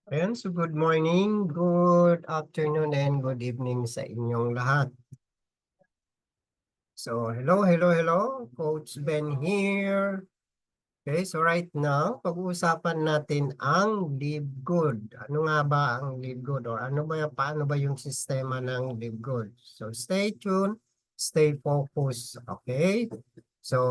Ayan, so good morning, good afternoon, and good evening sa inyong lahat. So, hello, Coach Ben here. Okay, so right now, pag-uusapan natin ang Live Good. Ano nga ba ang Live Good or paano ba yung sistema ng Live Good? So, stay tuned, stay focused, okay? So,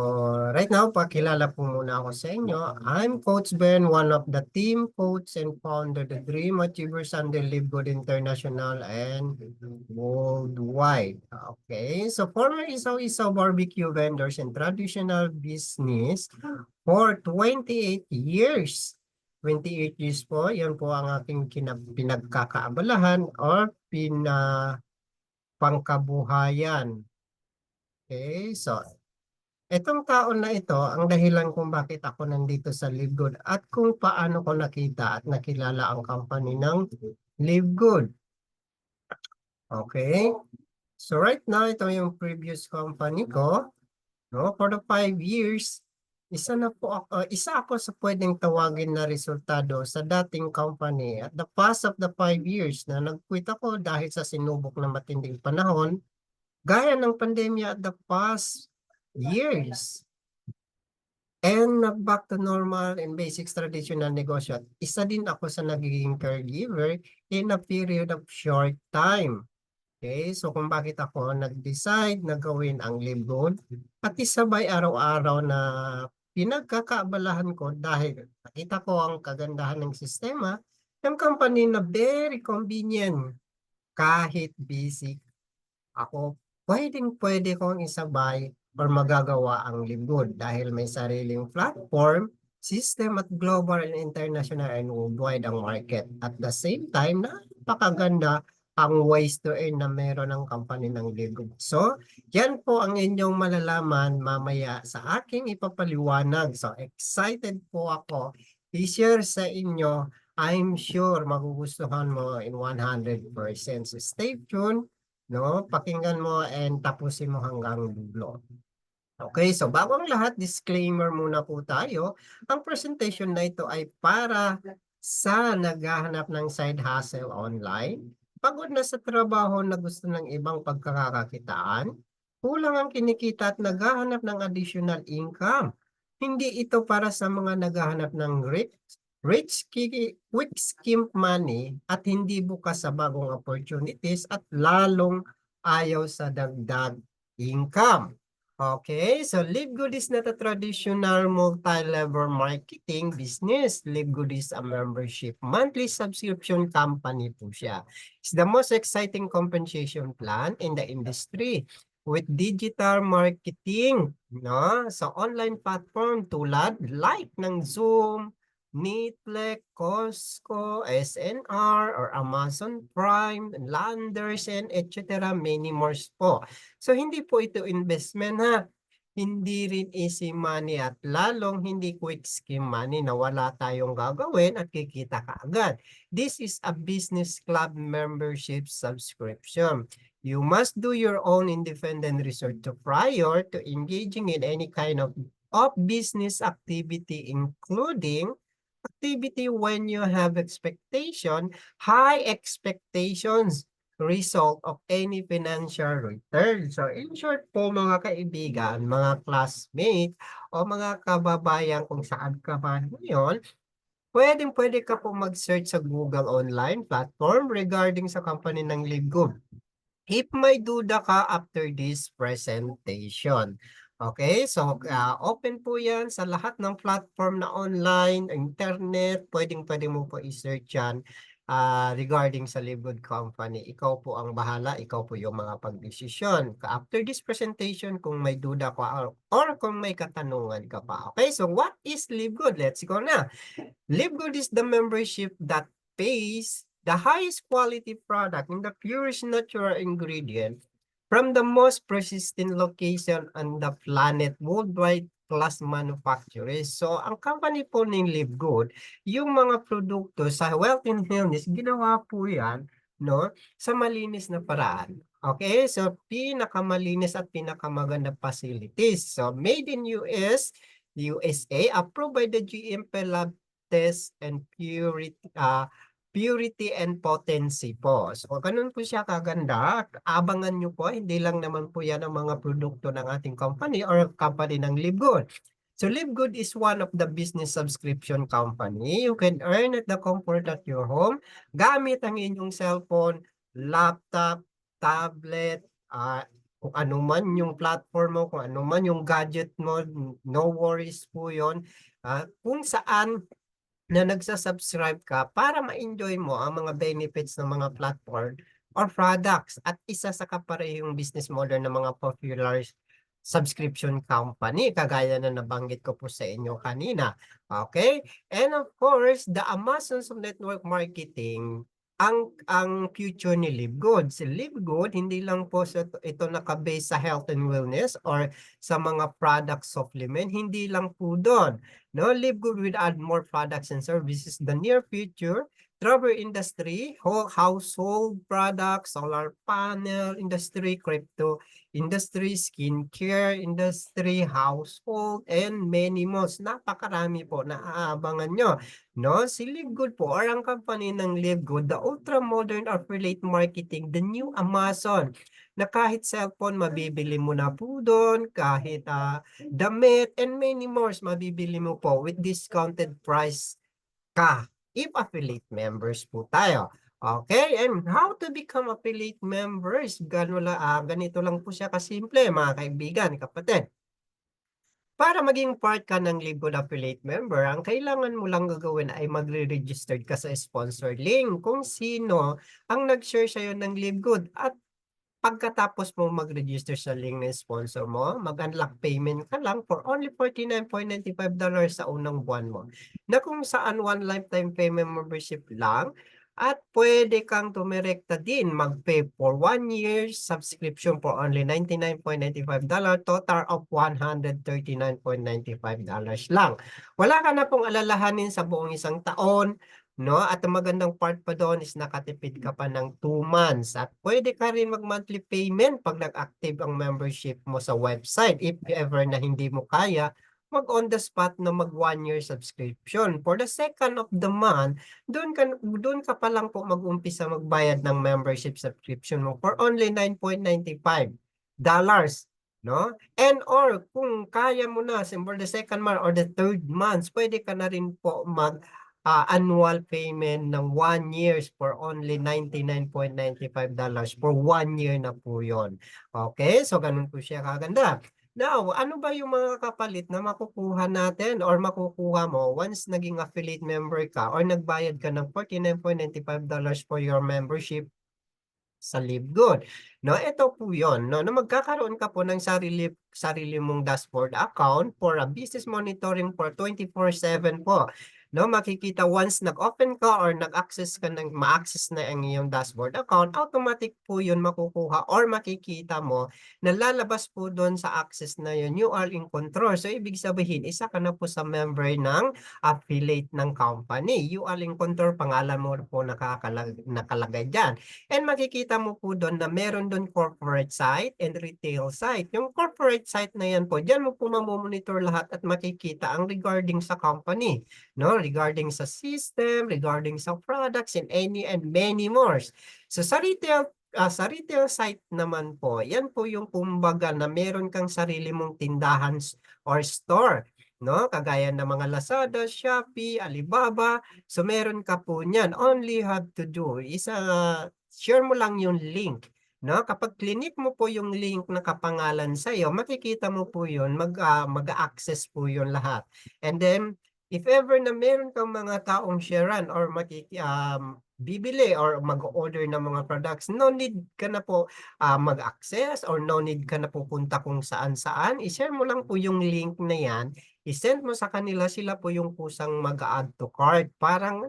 right now, pakilala po muna ako sa inyo. I'm Coach Ben, one of the team coach and founder of the Dream Achievers under Live Good International and worldwide. Okay, so former Isaw-Isaw barbecue vendors and traditional business for 28 years. 28 years po, yan po ang aking pinagkakaabalahan or pangkabuhayan. Okay, so itong taon na ito, ang dahilan kung bakit ako nandito sa Live Good at kung paano ko nakita at nakilala ang company ng Live Good. Okay, so right now, ito yung previous company ko. No, for the 5 years, isa ako sa pwedeng tawagin na resultado sa dating company. At the past of the 5 years na nag-quit ako dahil sa sinubok na matinding panahon, gaya ng pandemya at the past years. And back to normal and basics traditional negosyo. Isa din ako sa nagiging caregiver in a period of short time. Okay, so kung bakit ako nag-decide na gawin ang Live Good at isabay araw-araw na pinagkakaabalahan ko dahil nakita ko ang kagandahan ng sistema ng company na very convenient kahit busy ako, pwedeng-pwede kong isabay or magagawa ang Live Good dahil may sariling platform, system at global and international and worldwide ang market. At the same time, napakaganda ang ways to earn na meron ng company ng Live Good. So, yan po ang inyong malalaman mamaya sa aking ipapaliwanag. So, excited po ako i-share sa inyo. I'm sure magugustuhan mo in 100%. So, stay tuned, no? Pakinggan mo and tapusin mo hanggang dulo. Okay, so bago ang lahat, disclaimer muna po tayo. Ang presentation na ito ay para sa naghahanap ng side hustle online, pagod na sa trabaho na gusto ng ibang pagkakakitaan, kulang ang kinikita at naghahanap ng additional income. Hindi ito para sa mga naghahanap ng quick scheme money at hindi bukas sa bagong opportunities at lalong ayaw sa dagdag income. Okay, so Live Good is not a traditional multi-level marketing business. Live Good is a membership monthly subscription company po siya. It's the most exciting compensation plan in the industry with digital marketing, no? Sa online platform tulad like ng Zoom, Meetlek, Costco, SNR, or Amazon Prime, Landers, and etc. Many more po. So, hindi po ito investment ha. Hindi rin easy money at lalong hindi quick scheme money na wala tayong gagawin at kikita kaagad. This is a business club membership subscription. You must do your own independent research prior to engaging in any kind of business activity, including activity when you have high expectations result of any financial return. So in short po mga kaibigan, mga classmates o mga kababayan kung saan ka man ngayon, pwedeng-pwede ka po mag-search sa Google online platform regarding sa company ng Live. If may duda ka after this presentation. Okay, so open po yan sa lahat ng platform na online, internet, pwedeng-pwede mo po i-search yan regarding sa Live Good Company. Ikaw po ang bahala, ikaw po yung mga pagdesisyon. After this presentation, kung may duda ka or kung may katanungan ka pa. Okay, so what is Live Good? Let's go na. Live Good is the membership that pays the highest quality product in the purest natural ingredient from the most persistent location on the planet worldwide class manufacturers. So, ang company po ng Live Good, yung mga produkto sa Wealth and Wellness, ginawa po yan, no, sa malinis na paraan. Okay, so pinakamalinis at pinakamaganda facilities. So, made in USA, approved by the GMP Lab Test and purity and potency po. So, ganun po siya kaganda. Abangan nyo po, hindi lang naman po yan ang mga produkto ng ating company or company ng Livegood. So, Livegood is one of the business subscription company. You can earn at the comfort of your home gamit ang inyong cellphone, laptop, tablet, kung ano man yung platform mo, kung ano man yung gadget mo, no worries po yun. Kung saan na nagsasubscribe ka para ma-enjoy mo ang mga benefits ng mga platform or products at isa sa kaparehong business model ng mga popular subscription company kagaya na nabanggit ko po sa inyo kanina. Okay? And of course, the Amazons of network marketing ang future ni Livegood. Si Livegood, hindi lang po ito nakabase sa health and wellness or sa mga product supplement, hindi lang po doon. No, Livegood will add more products and services in the near future. Travel industry, household products, solar panel industry, crypto industry, skincare industry, household, and many more. Napakarami po na aabangan nyo. No? Si Livegood po, or ang company ng Livegood, the ultra-modern affiliate marketing, the new Amazon, na kahit cellphone, mabibili mo na po doon, kahit damit, and many more, mabibili mo po with discounted price ka if affiliate members po tayo. Okay, and how to become affiliate members? Ganito lang po siya kasimple, mga kaibigan, kapatid. Para maging part ka ng Livegood affiliate member, ang kailangan mo lang gagawin ay magre-register ka sa sponsor link kung sino ang nag-share sa'yo ng Livegood. At pagkatapos mo mag-register sa link ng sponsor mo, mag-unlock payment ka lang for only $49.95 sa unang buwan mo. Na kung saan one lifetime payment membership lang at pwede kang tumirekta din mag-pay for 1 year subscription for only $99.95, total of $139.95 lang. Wala ka na pong alalahanin sa buong isang taon. No? At ang magandang part pa doon is nakatipid ka pa ng 2 months. At pwede ka rin mag-monthly payment pag nag-active ang membership mo sa website. If ever na hindi mo kaya, mag-on the spot na mag 1 year subscription. For the second of the month, doon ka pa lang po mag-umpisa magbayad ng membership subscription mo for only $9.95. No? And or kung kaya mo na for the second month or the third month, pwede ka na rin po annual payment ng 1 years for only $99.95 for 1 year na po yon. Okay, so ganun po siya kaganda. Now, ano ba yung mga kapalit na makukuha natin or makukuha mo once naging affiliate member ka or nagbayad ka ng $49.95 for your membership sa Livegood? No, ito po 'yon, no, na magkakaroon ka po ng sarili mong dashboard account for a business monitoring for 24/7 po. No, makikita once nag-open ka or nag-access ka ng ma-access na ang iyong dashboard account, automatic po 'yun makukuha or makikita mo na lalabas po doon sa access na 'yun, you are in control. So ibig sabihin, isa ka na po sa member ng affiliate ng company. You are in control, pangalan mo po nakalagay diyan. And makikita mo po doon na meron doon corporate site and retail site. Yung corporate site na yan po, diyan mo po mamomonitor lahat at makikita ang regarding sa company, no? Regarding sa system, regarding sa products, and any and many more. So sa retail site naman po, yan po yung kumbaga na meron kang sarili mong tindahan or store, no? Kagaya ng mga Lazada, Shopee, Alibaba. So meron ka po niyan. Only you have to do is share mo lang yung link. No? Kapag clinic mo po yung link na kapangalan sa iyo, makikita mo po yun, mag-access po yun lahat. And then, if ever na meron kang mga taong sharean or bibili or mag-order ng mga products, no need ka na po mag-access or no need ka na pupunta kung saan-saan. I-share mo lang po yung link na yan, i-send mo sa kanila, sila po yung kusang mag-add to cart. Parang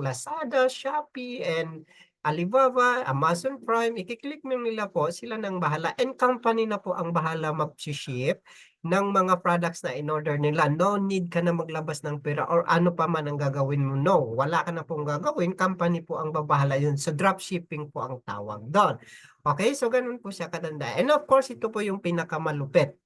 Lazada, Shopee, and Alibaba, Amazon Prime, i-click mo nila po, sila nang bahala. And company na po ang bahala mag-ship ng mga products na in-order nila. No need ka na maglabas ng pera or ano pa man ang gagawin mo. No, wala ka na pong gagawin. Company po ang babahala yun. So dropshipping po ang tawag doon. Okay, so ganun po siya kadanda. And of course, ito po yung pinakamalupit.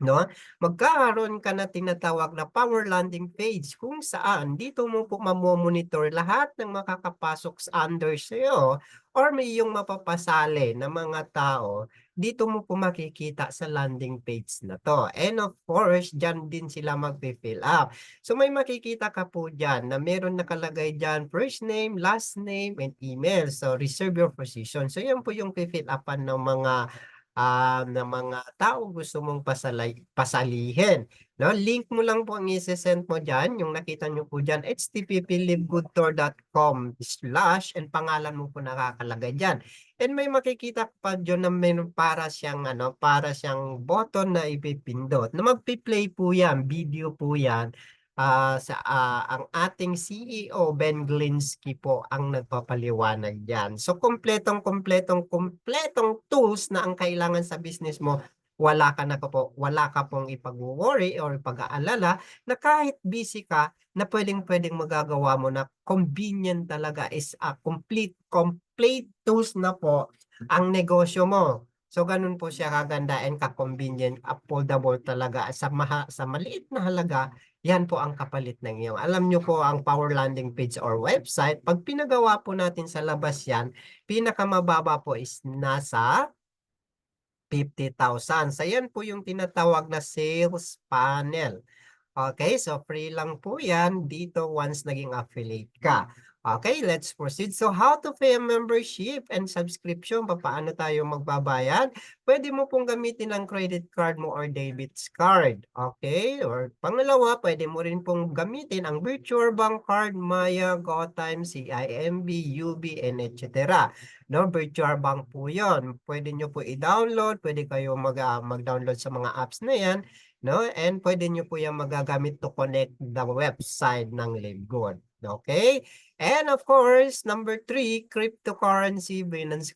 no? Magkakaroon ka na tinatawag na power landing page kung saan dito mo po mamomonitor lahat ng makakapasok under sa'yo or may yung mapapasali na mga tao, dito mo po makikita sa landing page na to. And of course, dyan din sila magpi-fill up. So may makikita ka po dyan na meron nakalagay dyan first name, last name, and email. So reserve your position. So yan po yung fill upan ng mga ng mga tao gusto mong pasalihin, no? Link mo lang po ang ise-send mo diyan, yung nakita niyo po diyan, http:// and pangalan mo po nakakalagay diyan. And may makikita ka pa diyan na meron para siyang button na ipipindot. Na magpi-play po 'yan, video po 'yan. Ang ating CEO Ben Glinsky po ang nagpapaliwanag diyan. So kumpletong tools na ang kailangan sa business mo, wala ka pong ipag-worry or pag-aalala na kahit busy ka na pwedeng magagawa mo na convenient talaga is a complete tools na po ang negosyo mo. So ganun po siya kaganda and ka-convenient, affordable talaga sa maliit na halaga. Yan po ang kapalit ng iyong. Alam nyo po ang power landing page or website, pag pinagawa po natin sa labas yan, pinakamababa po is nasa 50,000. So yan po yung tinatawag na sales funnel. Okay, so free lang po yan dito once naging affiliate ka. Okay, let's proceed. So how to pay a membership and subscription? Paano tayo magbabayad? Pwede mo pong gamitin ang credit card mo or debit card. Okay, or pangalawa, pwede mo rin pong gamitin ang virtual bank card, Maya, GoTime, CIMB, UB, and etc. No, virtual bank po yon. Pwede nyo po i-download, pwede kayo mag-download sa mga apps na yan, no? And pwede nyo po yung magagamit to connect the website ng LiveGood. Okay? And of course, number 3, cryptocurrency, Binance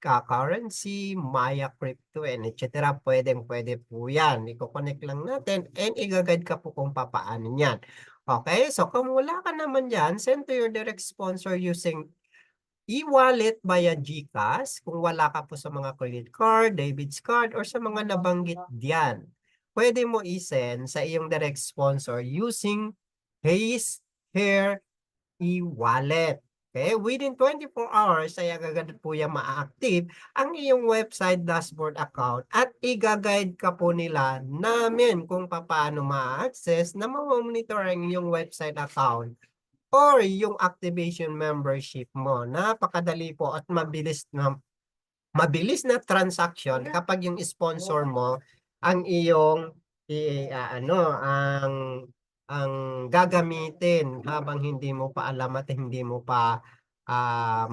currency, Maya Crypto, and etc. Pwede po yan. I-connect lang natin and i-guide ka po kung papaano yan. Okay? So kung wala ka naman yan, send to your direct sponsor using e-wallet via GCash kung wala ka po sa mga credit card, debit card, or sa mga nabanggit diyan. Pwede mo i-send sa iyong direct sponsor using Haze Hair e-wallet. Okay, within 24 hours ay agad po yan ma-active ang iyong website dashboard account at i-guide ka po nila namin kung paano ma-access na ma-monitor ang iyong website account or yung activation membership mo. Napakadali po at mabilis na transaction kapag yung sponsor mo ang iyong ang gagamitin habang hindi mo pa alam at hindi mo pa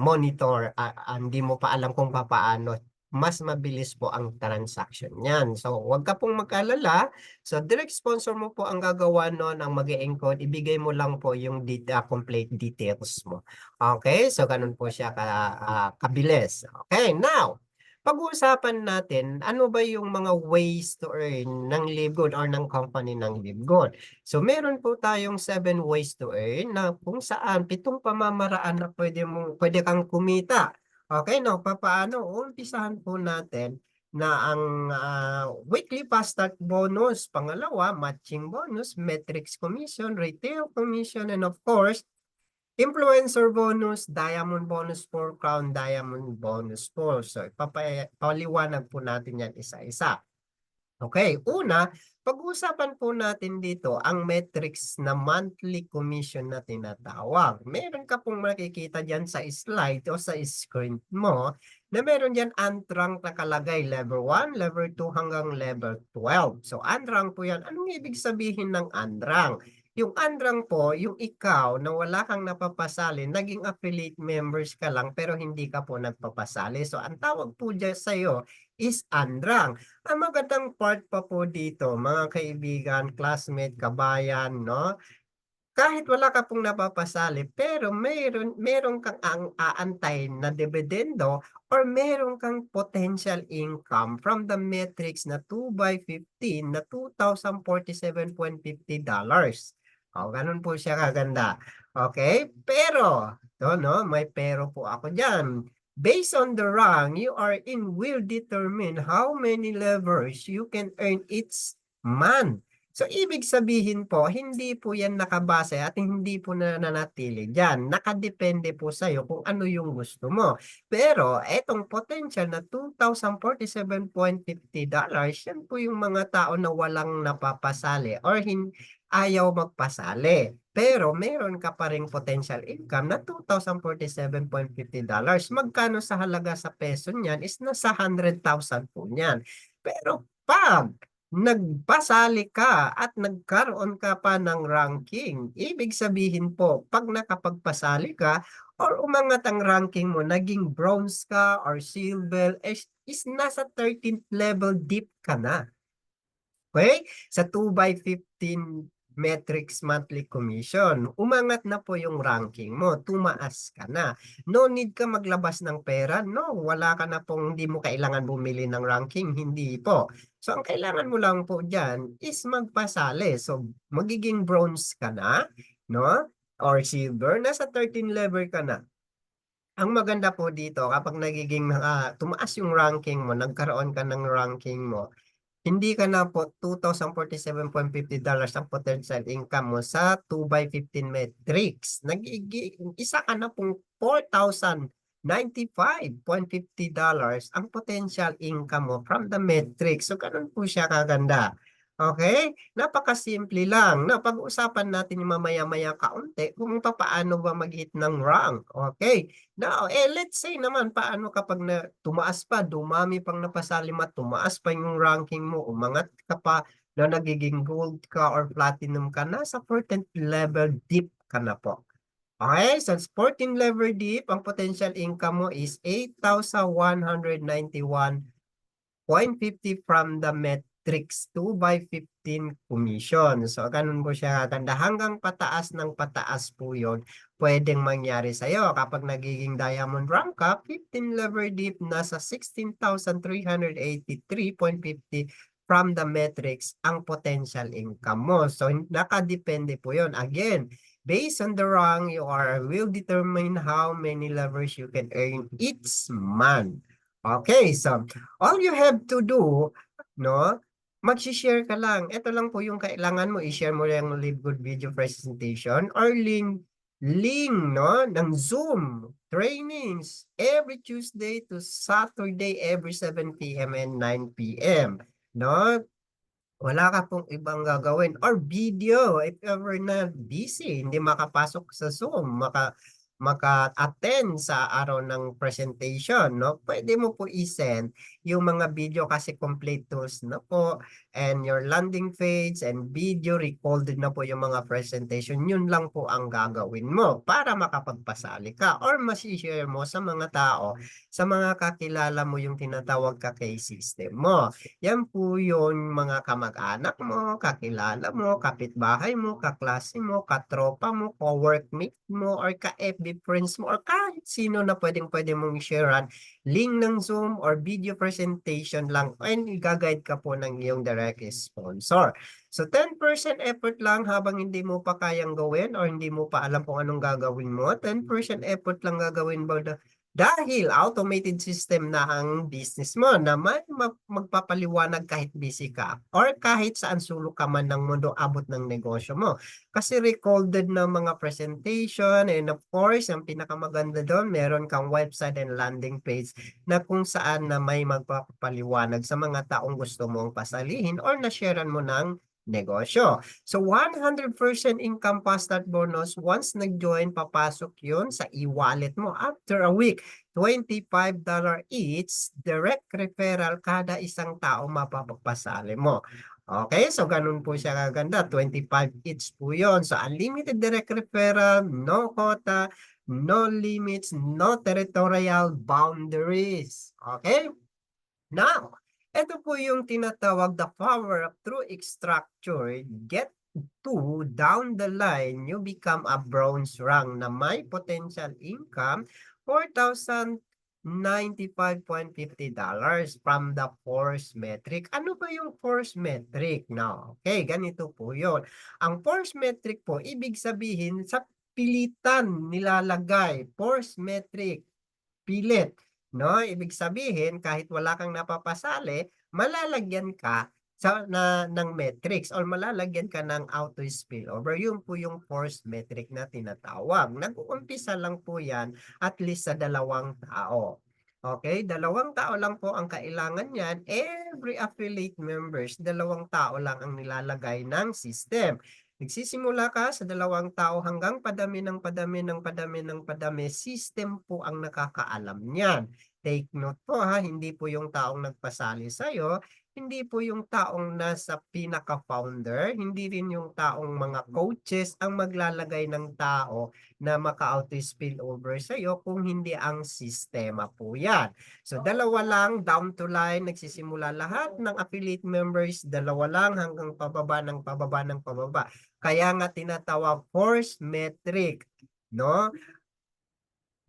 monitor, hindi mo pa alam kung paano. Mas mabilis po ang transaction niyan. So, huwag ka pong mag-alala. So, direct sponsor mo po ang gagawa nun, ang mag-e-encode. Ibigay mo lang po yung complete details mo. Okay? So, ganun po siya kabilis. Okay, now, pag-uusapan natin, ano ba yung mga ways to earn ng LiveGood or ng company ng LiveGood? So, meron po tayong 7 ways to earn na kung saan 7 pamamaraan na pwede kang kumita. Okay, no? Papaano? Umpisahan po natin na ang weekly fast start bonus, pangalawa, matching bonus, metrics commission, retail commission, and of course, influencer bonus, diamond bonus for crown, diamond bonus for. So, paliwanag po natin yan isa-isa. Okay, una, pag-uusapan po natin dito ang metrics na monthly commission na tinatawag. Meron ka pong makikita dyan sa slide o sa screen mo na meron dyan unrank nakalagay level 1, level 2 hanggang level 12. So unrank po yan. Anong ibig sabihin ng unrank? Yung unrank po, yung ikaw na wala kang napapasali, naging affiliate members ka lang pero hindi ka po nagpapasali. So ang tawag po dyan sa'yo is unrank. Ang magandang part pa po dito, mga kaibigan, classmate, kabayan, no? Kahit wala ka pong napapasali, pero meron kang aantay na dividendo or meron kang potential income from the metrics na 2 by 15 na $2,047.50. O, ganun po siya kaganda. Okay? Pero, no, may pero po ako dyan. Based on the rank you are in will determine how many levers you can earn each month. So, ibig sabihin po, hindi po yan nakabase at hindi po nananatili dyan. Nakadepende po sa'yo kung ano yung gusto mo. Pero, etong potential na $2,047.50, yan po yung mga tao na walang napapasali or ayaw magpasali. Pero meron ka pa ring potential income na $2,047.50. Magkano sa halaga sa peso niyan is nasa 100,000 po niyan. Pero pag nagpasali ka at nagkaroon ka pa ng ranking, ibig sabihin po, pag nakapagpasali ka or umangat ang ranking mo, naging bronze ka or silver, is nasa 13th level deep ka na. Okay? Sa 2/15 metrics monthly commission, umangat na po yung ranking mo, tumaas ka na. No need ka maglabas ng pera, no, wala ka na pong, hindi mo kailangan bumili ng ranking, hindi po. So, ang kailangan mo lang po dyan is magpasali. So, magiging bronze ka na, no? Or silver, nasa 13 level ka na. Ang maganda po dito, kapag nagiging tumaas yung ranking mo, nagkaroon ka ng ranking mo, hindi ka na po $2,047.50 ang potential income mo sa 2/15 metrics. Isa ka na pong $4,095.50 ang potential income mo from the metrics. So, ganun po siya kaganda. Okay? Napakasimple lang. Napag-usapan natin yung mamaya-maya kaunti kung paano ba mag-hit ng rank. Okay? Now, let's say naman paano kapag tumaas pa, dumami pang napasali mo, tumaas pa yung ranking mo, umangat ka pa na nagiging gold ka or platinum ka, nasa 14th level deep ka na po. Okay, so 14th level deep, ang potential income mo is 8,191.50 from the metrics 2/15 commission. So, ganun po siya ganda. Hanggang pataas ng pataas po yun pwedeng mangyari sa'yo. Kapag nagiging diamond rank ka, 15 level deep, nasa 16,383.50 from the metrics ang potential income mo. So, nakadepende po yun. Again, based on the rank you are, will determine how many levels you can earn each month. Okay, so all you have to do, no, mag-share ka lang. Ito lang po yung kailangan mo, i-share mo yung Live Good video presentation or link, no, ng Zoom trainings every Tuesday to Saturday every 7 p.m. and 9 p.m. No? Wala ka pong ibang gagawin or video if ever na busy, hindi makapasok sa Zoom, maka-attend sa araw ng presentation, no? Pwede mo po i-send yung mga video kasi complete tools na po and your landing page and video recorded na po yung mga presentation. Yun lang po ang gagawin mo para makapagpasali ka or mas-share mo sa mga tao, sa mga kakilala mo yung tinatawag ka case system mo. Yan po yung mga kamag-anak mo, kakilala mo, kapitbahay mo, kaklase mo, katropa mo, co-workmate mo, or ka-FB friends mo, or kahit sino na pwedeng-pwede mong i-sharean, link ng Zoom or video presentation lang, and i-guide ka po ng iyong direct sponsor. So, 10% effort lang habang hindi mo pa kayang gawin or hindi mo pa alam kung anong gagawin mo, 10% effort lang gagawin mo dahil automated system na ang business mo na magpapaliwanag kahit busy ka or kahit saan sulok ka man ng mundo abot ng negosyo mo. Kasi recorded ng mga presentation and of course, ang pinakamaganda doon, meron kang website and landing page na kung saan na may magpapaliwanag sa mga taong gusto mong pasalihin or na-sharean mo ng negosyo. So 100% income pa start bonus, once nag-join, papasok yun sa e-wallet mo after a week. $25 each, direct referral kada isang tao mapapagpasali mo. Okay, so ganun po siya kaganda. 25 each po yun. So unlimited direct referral, no quota, no limits, no territorial boundaries. Okay? Now, ito po yung tinatawag the power of true structure. Get to down the line, you become a bronze rank na may potential income $4,095.50 from the force metric. Ano ba yung force metric? No, okay, ganito po yun. Ang force metric po, ibig sabihin sa pilitan nilalagay. Force metric, pilit. no? Ibig sabihin kahit wala kang napapasali, malalagyan ka ng metrics or malalagyan ka ng auto spillover. Yun po yung force metric na tinatawag. Nag-uumpisa lang po yan at least sa 2 tao. Okay, 2 tao lang po ang kailangan niyan. Every affiliate members, 2 tao lang ang nilalagay ng system. Nagsisimula ka sa 2 tao hanggang padami ng padami ng padami ng padami, system po ang nakakaalam niyan. Take note po ha, hindi po yung taong nagpasali sa'yo, hindi po yung taong nasa pinaka-founder, hindi rin yung taong mga coaches ang maglalagay ng tao na maka-auto spill over sa'yo kung hindi ang sistema po yan. So 2 lang, down to line, nagsisimula lahat ng affiliate members, 2 lang hanggang pababa ng pababa ng pababa. Kaya nga tinatawag force metric, no?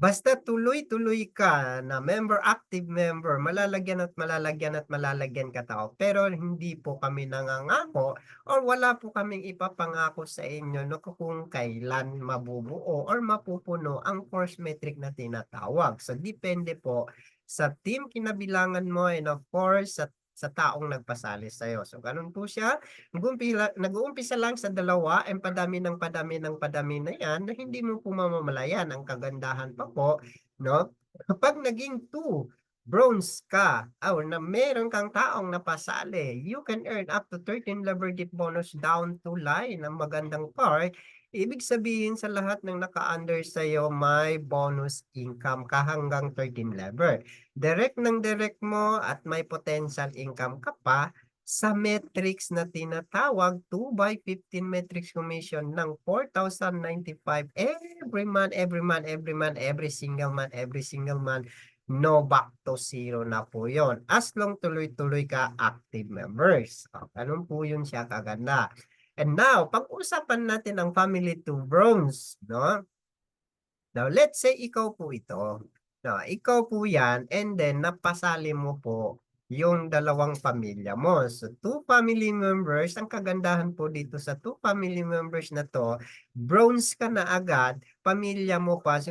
Basta tuloy-tuloy ka na member, active member, malalagyan at malalagyan at malalagyan ka tao. Pero hindi po kami nangangako or wala po kaming ipapangako sa inyo no, kung kailan mabubuo or mapupuno ang force metric na tinatawag. So depende po sa team kinabilangan mo and of course sa taong nagpasali sa'yo. So ganun po siya. Nag-uumpisa lang sa 2 and padami ng padami ng padami na yan na hindi mo po mamamalayan. Ang kagandahan pa po, no? Kapag naging 2 bronze ka or na meron kang taong napasali, you can earn up to 13 lever dip bonus down to line. Ang magandang part, ibig sabihin sa lahat ng naka-under sa'yo, may bonus income ka hanggang 13 lever. Direct ng direct mo at may potential income ka pa sa metrics na tinatawag 2 by 15 metrics commission ng 4,095 every month, every month, every month, every single month, every single month. No back to zero na po yon. As long tuloy-tuloy ka active members. Ganun po yun siya kaganda. And now, pag-usapan natin ang family to bronze, no? Now, let's say ikaw po ito. No, ikaw po yan and then napasali mo po yung 2 pamilya mo. So, 2 family members, ang kagandahan po dito sa 2 family members na to, bronze ka na agad, pamilya mo pa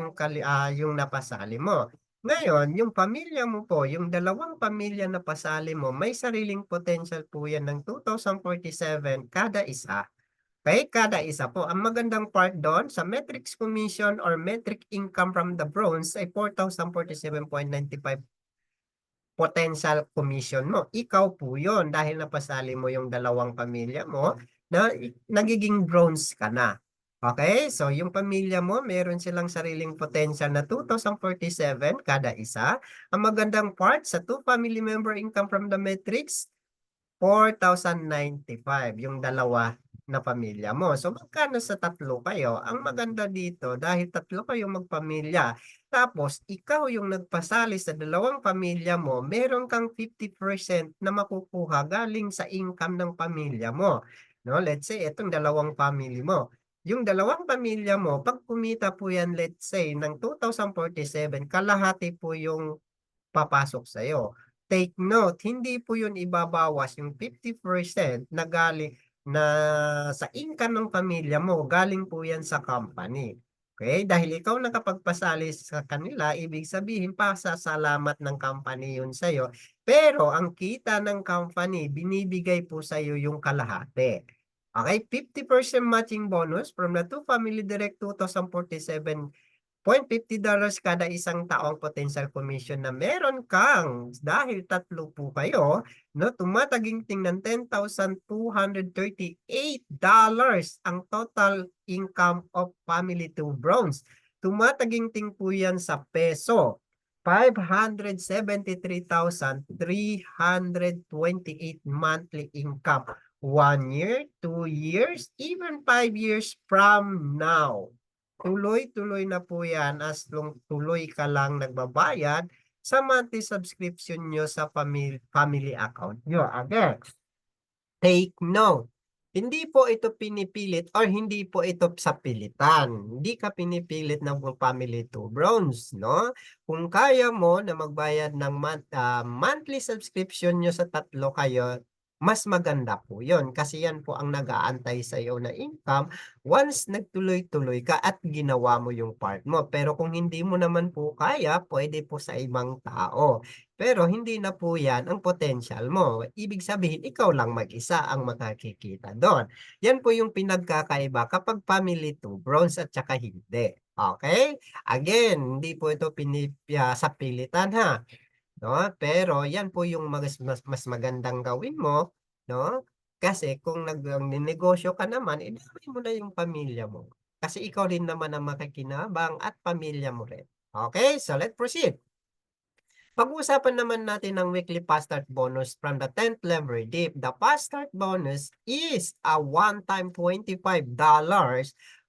yung napasali mo. Ngayon, yung pamilya mo po, yung 2 pamilya na pasali mo, may sariling potential po yan ng 2,047 kada isa. Okay, kada isa po. Ang magandang part doon sa metrics commission or metric income from the bronze ay 4,047.95 potential commission mo. Ikaw po yun dahil napasali mo yung 2 pamilya mo na nagiging bronze ka na. Okay, so yung pamilya mo, meron silang sariling potential na 2,047 kada isa. Ang magandang part sa 2 family member income from the metrics, 4,095 yung 2 na pamilya mo. So magkano sa 3 kayo? Ang maganda dito dahil 3 kayong magpamilya, tapos ikaw yung nagpasali sa 2 pamilya mo, meron kang 50% na makukuha galing sa income ng pamilya mo. No, let's say itong 2 family mo. Yung 2 pamilya mo, pag kumita po yan, let's say, ng 2,047, kalahati po yung papasok sa'yo. Take note, hindi po yun ibabawas yung 50% na galing na sa income ng pamilya mo, galing po yan sa company. Okay? Dahil ikaw nakapagpasali sa kanila, ibig sabihin pasasalamat ng company yun sa'yo. Pero ang kita ng company, binibigay po sa'yo yung kalahati. Okay? 50% matching bonus from the 2 family direct 2,047 $50 kada isang taong potential commission na meron kang dahil 3 po kayo, no, tumataginting ng $10,238 ang total income of family to bronze. Tumataginting po yan sa peso. 573,328 monthly income. 1 year, 2 years, even 5 years from now. Tuloy-tuloy na po yan as long tuloy ka lang nagbabayad sa monthly subscription nyo sa family account nyo. Again, take note. Hindi po ito pinipilit or hindi po ito sa pilitan. Hindi ka pinipilit ng family to bronze, no? Kung kaya mo na magbayad ng monthly subscription nyo sa 3 kayo, mas maganda po yun kasi yan po ang nag-aantay sa'yo na income once nagtuloy-tuloy ka at ginawa mo yung part mo. Pero kung hindi mo naman po kaya, pwede po sa ibang tao. Pero hindi na po yan ang potential mo. Ibig sabihin, ikaw lang mag-isa ang makakikita doon. Yan po yung pinagkakaiba kapag family to bronze at saka hindi. Okay? Again, hindi po ito sa pilitan ha. 'No? Pero 'yan po yung mas magandang gawin mo, 'no? Kasi kung nagnenegosyo ka naman, idamay mo na yung pamilya mo. Kasi ikaw rin naman ang makikinabang at pamilya mo rin. Okay, so let's proceed. Pag-uusapan naman natin ang weekly fast start bonus from the 10th level redeem. The fast start bonus is a one-time $25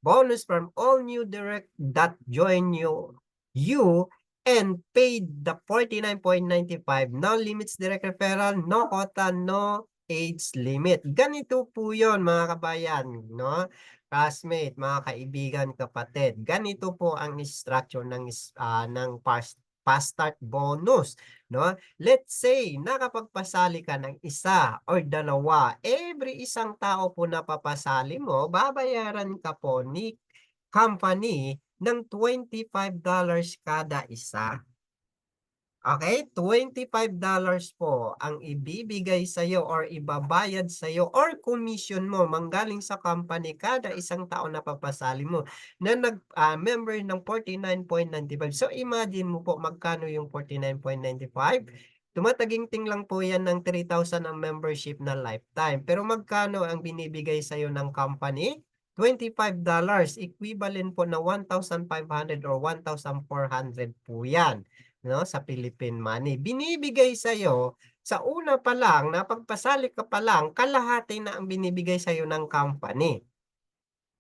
bonus from all new direct that join you and paid the 49.95. No limits direct referral, no quota, no age limit. Ganito po yon mga kabayan, no? Classmate, mga kaibigan, kapatid. Ganito po ang structure ng fast start bonus, no? Let's say nakapagpasali ka ng isa or dalawa, every isang tao po na papasali mo, babayaran ka po ni company ng $25 kada isa. Okay, $25 po ang ibibigay sa'yo or ibabayad sa'yo or commission mo manggaling sa company kada isang tao na papasali mo na member ng 49.95. So imagine mo po magkano yung 49.95? Tumataginting lang po yan ng 3,000 ang membership na lifetime. Pero magkano ang binibigay sa'yo ng company? $25, equivalent po na 1,500 or 1,400 po yan, 'no, sa Philippine money. Binibigay sa'yo sa una pa lang na pagpasali ka pa lang, kalahati na ang binibigay sa'yo ng company.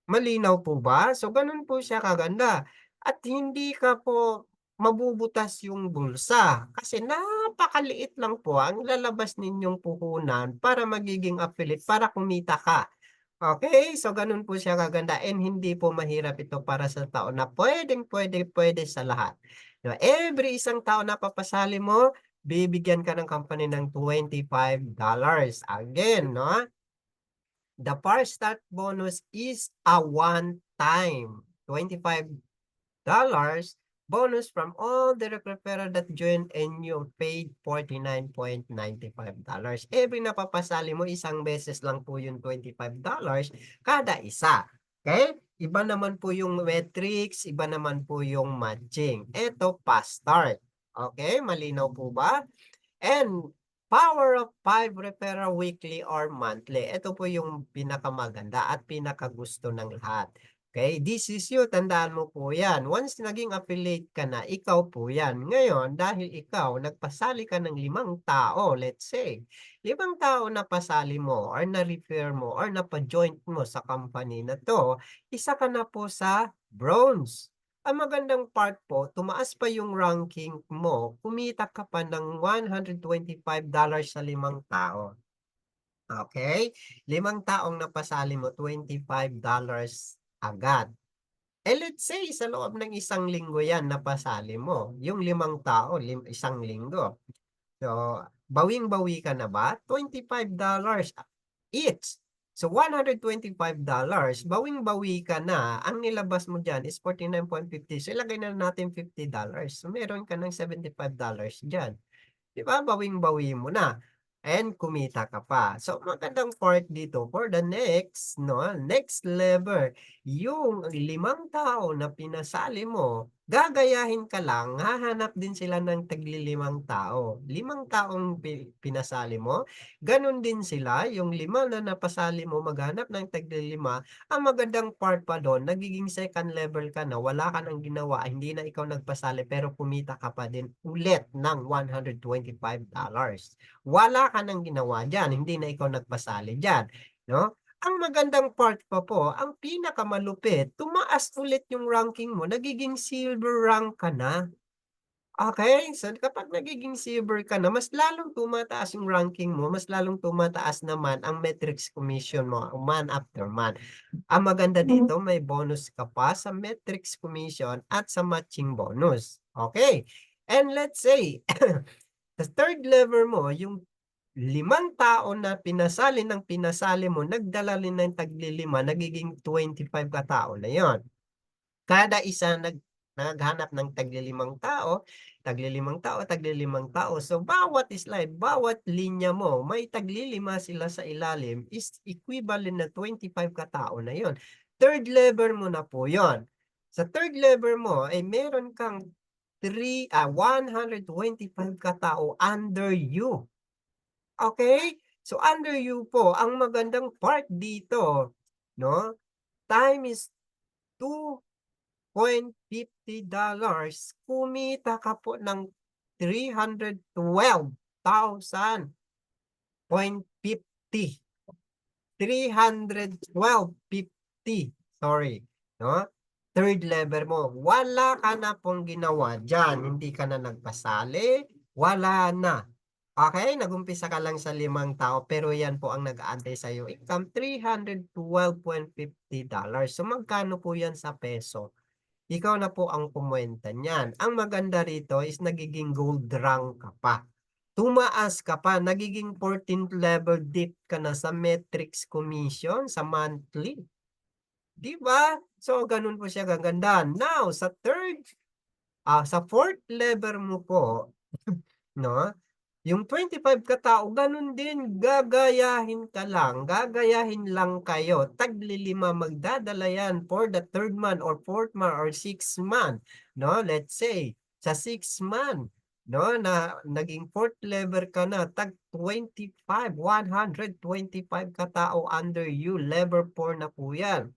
Malinaw po ba? So, gano'n po siya kaganda at hindi ka po mabubutas yung bulsa kasi napakaliit lang po ang lalabas ninyong puhunan para magiging affiliate para kumita ka. Okay, so gano'n po siya kaganda and hindi po mahirap ito para sa tao na puwede sa lahat. No, every isang tao na papasali mo, bibigyan ka ng company ng $25. Again, 'no, the first start bonus is a one time $25 bonus from all the referral that joined and you paid $49.95. Every napapasali mo, isang beses lang po yung $25 kada isa. Okay? Iba naman po yung metrics, iba naman po yung matching. Ito, fast start. Okay? Malinaw po ba? And power of 5 referral weekly or monthly. Ito po yung pinakamaganda at pinakagusto ng lahat. Okay, this is you, tandaan mo po yan. Once naging affiliate ka na, ikaw po yan. Ngayon, dahil ikaw, nagpasali ka ng 5 tao, let's say, 5 tao na pasali mo, or na-refer mo, or napa-joint mo sa company na to, isa ka na po sa bronze. Ang magandang part po, tumaas pa yung ranking mo, kumita ka pa ng $125 sa 5 tao. Okay? 5 taong napasali mo, $25 agad. Eh, let's say sa loob ng isang linggo yan napasali mo, yung 5 tao, isang linggo. So, bawing-bawi ka na ba? $25 each. So, $125, bawing-bawi ka na. Ang nilabas mo dyan is 49.50. So, ilagay na natin $50. So, meron ka ng $75 dyan. 'Di ba, bawing-bawi mo na and kumita ka pa. So, magandang part dito for the next 'no, next level, yung 5 tao na pinasali mo, gagayahin ka lang, hahanap din sila ng tigli-5 tao. 5 taong pinasali mo, gano'n din sila, yung 5 na napasali mo maghanap ng tigli-5. Ang magandang part pa do'n, nagiging second level ka na, wala ka ng ginawa, hindi na ikaw nagpasali pero kumita ka pa din ulit ng $125. Wala ka ng ginawa diyan, hindi na ikaw nagpasali diyan, 'no? Ang magandang part pa po, ang pinakamalupit, tumaas ulit yung ranking mo, nagiging silver rank ka na. Okay, so kapag nagiging silver ka na, mas lalong tumataas yung ranking mo, mas lalong tumataas naman ang metrics commission mo month after month. Ang maganda dito, may bonus ka pa sa metrics commission at sa matching bonus. Okay, and let's say, sa third level mo, yung 5 tao na pinasali ng pinasali mo, nagdala rin ng tagli-5, nagiging 25 katao na yon. Kada isa naghanap ng tagli-5 tao, tagli-5 tao, tagli-5 tao. So, bawat slide, bawat linya mo, may tagli-5 sila sa ilalim is equivalent na 25 katao na yon. Third level mo na po yon. Sa third level mo, ay meron kang 125 katao under you. Okay? So, under you po, ang magandang part dito, no? Time is $2.50, kumita ka po ng 312,000.50. 312.50. Sorry, no? Third level mo. Wala ka na pong ginawa dyan. Hindi ka na nagpasali. Wala na. Okay? Nagumpisa ka lang sa 5 tao, pero yan po ang nag-aantay sa iyo. Income, $312.50. So, magkano po yan sa peso? Ikaw na po ang kumuwenta niyan. Ang maganda rito is nagiging gold rank ka pa. Tumaas ka pa, nagiging 14th level dip ka na sa metrics commission sa monthly. Di ba? So, ganun po siya gaganda. Now, sa fourth level mo po, no? Yung 25 katao, ganun din, gagayahin lang kayo. Tagli-5 magdadala yan for the third month or fourth month or 6th month. No? Let's say, sa 6th month, no, na naging fourth level ka na, tag 25, 125 katao under you, level 4 na po yan.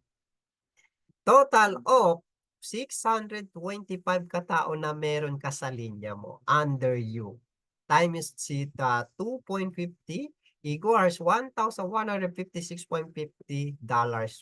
Total of 625 katao na meron ka sa linya mo, under you. Time is 2.50 equals $1,156.50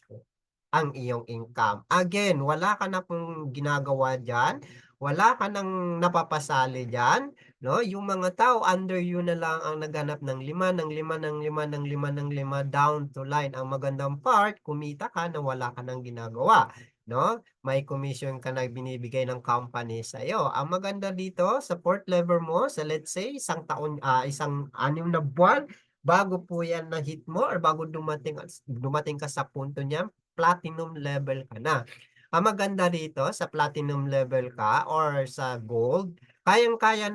po ang iyong income. Again, wala ka na pong ginagawa dyan, wala ka nang napapasali dyan, no? Yung mga tao under you na lang ang naghanap ng 5, ng 5, ng 5, ng 5, ng 5, down to line. Ang magandang part, kumita ka na wala ka nang ginagawa, no? May commission ka na binibigay ng company sa iyo. Ang maganda dito sa fourth level mo, sa let's say isang taon, isang 6 na buwan bago po yan na hit mo or bago dumating ka sa punto niya, platinum level ka na. Ang maganda dito sa platinum level ka or sa gold, kayang-kaya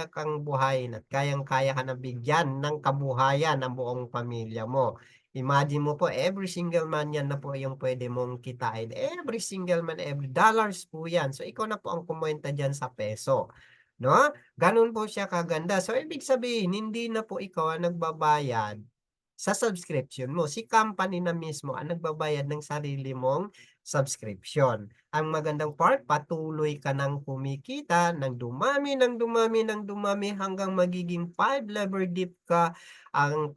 kang buhayin at kayang-kaya ka na bigyan ng kabuhayan ng buong pamilya mo. Imagine mo po, every single man yan na po yung pwede mong kitain. Every single man, every dollars po yan. So, ikaw na po ang kumuwenta dyan sa peso. No? Ganun po siya kaganda. So, ibig sabihin, hindi na po ikaw ang nagbabayad sa subscription mo. Si company na mismo ang nagbabayad ng sarili mong subscription. Ang magandang part, patuloy ka nang kumikita, ng dumami, ng dumami, ng dumami, hanggang magiging 5 level dip ka. Ang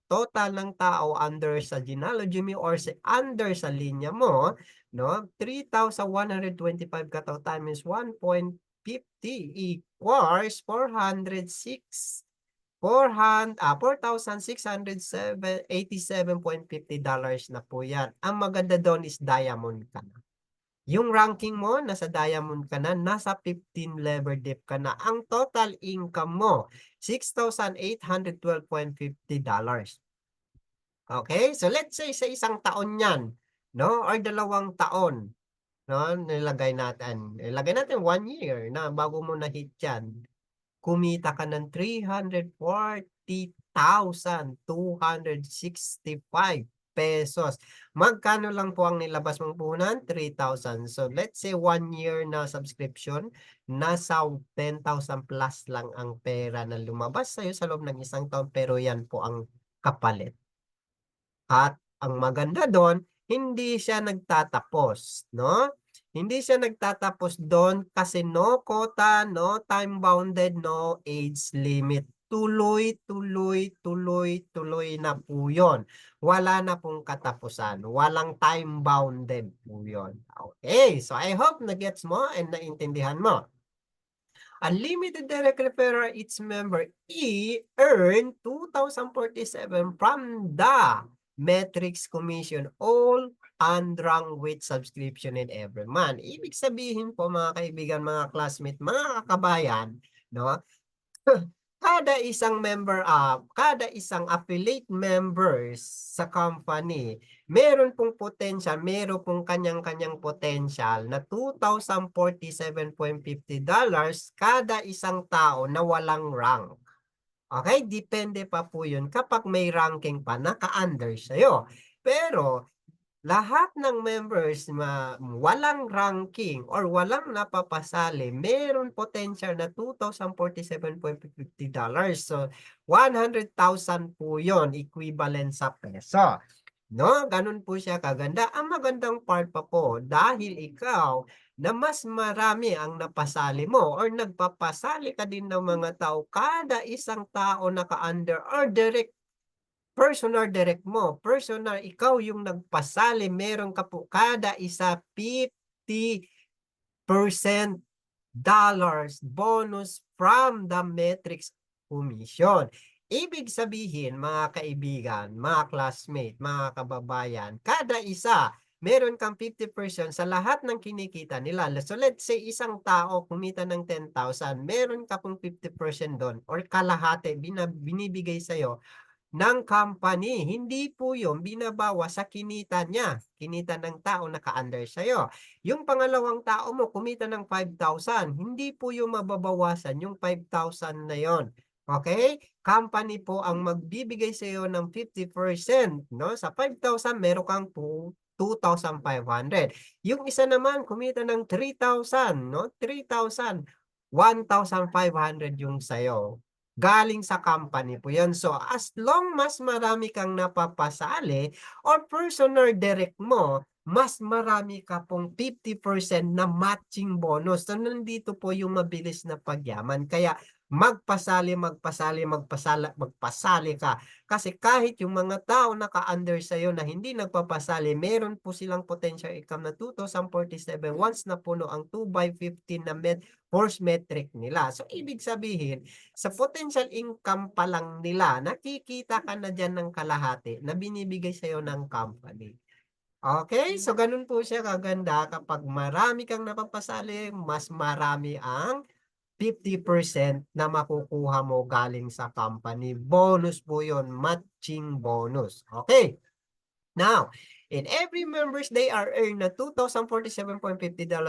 total ng tao under sa genealogy mo or under sa linya mo, no? 3,125 katao times 1.50 equals 406 $4,687.50 na po yan. Ang maganda doon is diamond ka na. Yung ranking mo, nasa diamond ka na, nasa 15 level dip ka na. Ang total income mo, $6,812.50. Okay? So let's say sa isang taon yan, no? Or 2 taon, no? Ilagay natin 1 year na bago mo na-hit yan. Kumita ka ng 340,265 pesos. Magkano lang po ang nilabas mong puhunan? 3,000. So, let's say 1 year na subscription, nasa 10,000 plus lang ang pera na lumabas sa'yo sa loob ng isang taon, pero yan po ang kapalit. At ang maganda doon, hindi siya nagtatapos, no? Hindi siya nagtatapos doon kasi no quota, no time bounded, no age limit. Tuloy, tuloy, tuloy, tuloy na po yun. Wala na pong katapusan. Walang time bounded po yun. Okay, so I hope na-gets mo and naintindihan mo. Unlimited direct referral each member earn 2,047 from the Metrics Commission, all undrang with subscription in every month. Ibig sabihin po mga kaibigan, mga classmate, mga kakabayan, no? kada isang member kada isang affiliate members sa company, meron pong potential, meron pong kanyang-kanyang potential na $2,047.50 kada isang tao na walang rank. Okay, depende pa po yun kapag may ranking pa naka-under sa'yo. Pero lahat ng members walang ranking or walang napapasali, meron potential na $2,047.50. So, 100,000 po yon equivalent sa peso. No, ganun po siya kaganda. Ang magandang part pa po, dahil ikaw na mas marami ang napasali mo or nagpapasali ka din ng mga tao, kada isang tao naka-under or direct personal direct mo, personal, ikaw yung nagpasali, meron ka po kada isa $50 bonus from the metrics commission. Ibig sabihin, mga kaibigan, mga classmate, mga kababayan, kada isa, meron kang 50% sa lahat ng kinikita nila. So let's say isang tao kumita ng 10,000, meron ka pong 50% doon or kalahati binibigay sa'yo ng company. Hindi po yung binabawas sa kinita niya, kinita ng tao naka-under sa'yo. Yung pangalawang tao mo kumita ng 5,000, hindi po yung mababawasan yung 5,000 na yon. Okay? Company po ang magbibigay sa iyo ng 50%, no? Sa 5,000 meron kang 2,500. Yung isa naman kumita ng 3,000, no? 3,000, 1,500 yung sa'yo. Galing sa company po yun. So, as long mas marami kang napapasali or personal direct mo, mas marami ka pong 50% na matching bonus. So, nandito po yung mabilis na pagyaman. Kaya, magpasali ka. Kasi kahit yung mga tao naka-under sa'yo na hindi nagpapasali, meron po silang potential income na 2,047 once na puno ang 2x15 na force metric nila. So, ibig sabihin, sa potential income pa lang nila, nakikita ka na dyan ng kalahati na binibigay sa'yo ng company. Okay? So, ganun po siya kaganda. Kapag marami kang napapasali, mas marami ang 50% na makukuha mo galing sa company. Bonus po yun, matching bonus. Okay? Now, in every members, they are earned na $2,047.50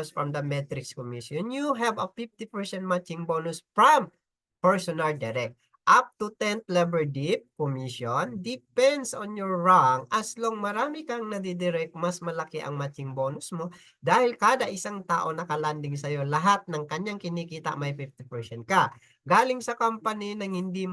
from the Metrics Commission. You have a 50% matching bonus from personal direct. Up to 10th level dip commission depends on your rank. As long marami kang nadidirect, mas malaki ang matching bonus mo dahil kada isang tao nakalanding sa'yo, lahat ng kanyang kinikita may 50% ka. Galing sa company nang hindi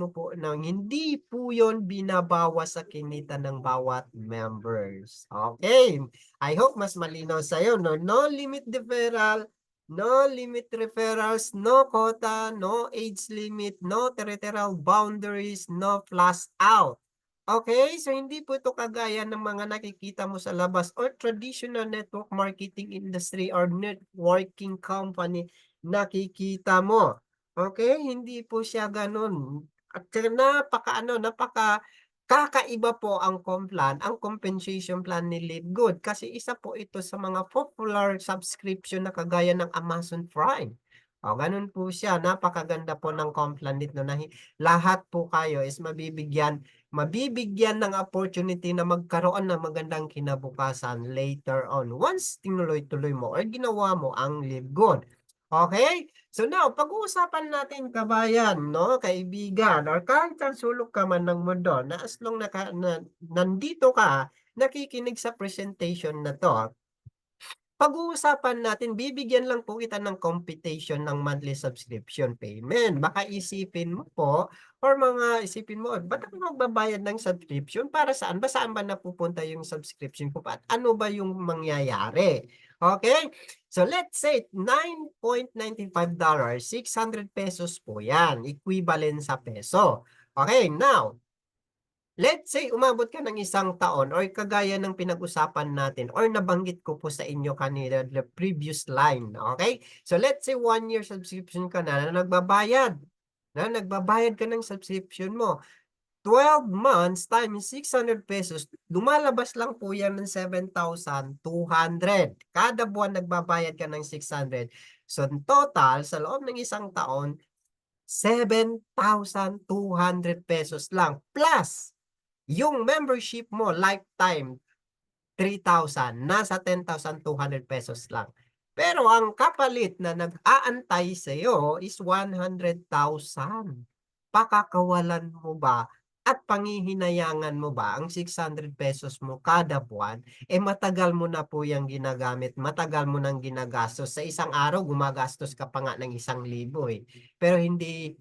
po yon binabawas sa kinita ng bawat members. Okay. I hope mas malinaw sa'yo, no? No limit deferral, no limit referrals, no quota, no age limit, no territorial boundaries, no flash out. Okay, so hindi po ito kagaya ng mga nakikita mo sa labas or traditional network marketing industry or networking company nakikita mo. Okay, hindi po siya ganun. At napaka kakaiba po ang ang compensation plan ni LiveGood kasi isa po ito sa mga popular subscription na kagaya ng Amazon Prime. O, ganun po siya. Napakaganda po ng complan nito na lahat po kayo is mabibigyan ng opportunity na magkaroon ng magandang kinabukasan later on once tinuloy-tuloy mo or ginawa mo ang LiveGood. Okay? So now, pag-uusapan natin kabayan, no, kaibigan, or kahit saan sulok ka man ng mundo, na as long nandito ka, nakikinig sa presentation na to, pag-uusapan natin, bibigyan lang po kita ng computation ng monthly subscription payment. Baka isipin mo po, or isipin mo, ba't ako magbabayad ng subscription? Para saan ba? Saan ba napupunta yung subscription ko? At ano ba yung mangyayari? Okay? So let's say $9.95, 600 pesos po yan. Equivalent sa peso. Okay, now, let's say umabot ka ng isang taon or kagaya ng pinag-usapan natin or nabanggit ko po sa inyo kanina the previous line, okay? So let's say 1 year subscription ka na nagbabayad ka ng subscription mo. 12 months times 600 pesos, lumalabas lang po yan ng 7,200. Kada buwan nagbabayad ka ng 600. So total, sa loob ng isang taon, 7,200 pesos lang. Plus, yung membership mo, lifetime, 3,000, nasa 10,200 pesos lang. Pero ang kapalit na nag-aantay sa iyo is 100,000. Pakakawalan mo ba at pangihinayangan mo ba ang 600 pesos mo kada buwan? Matagal mo na po yung ginagamit, matagal mo nang ginagastos. Sa isang araw, gumagastos ka pa nga ng 1,000 eh. Pero hindi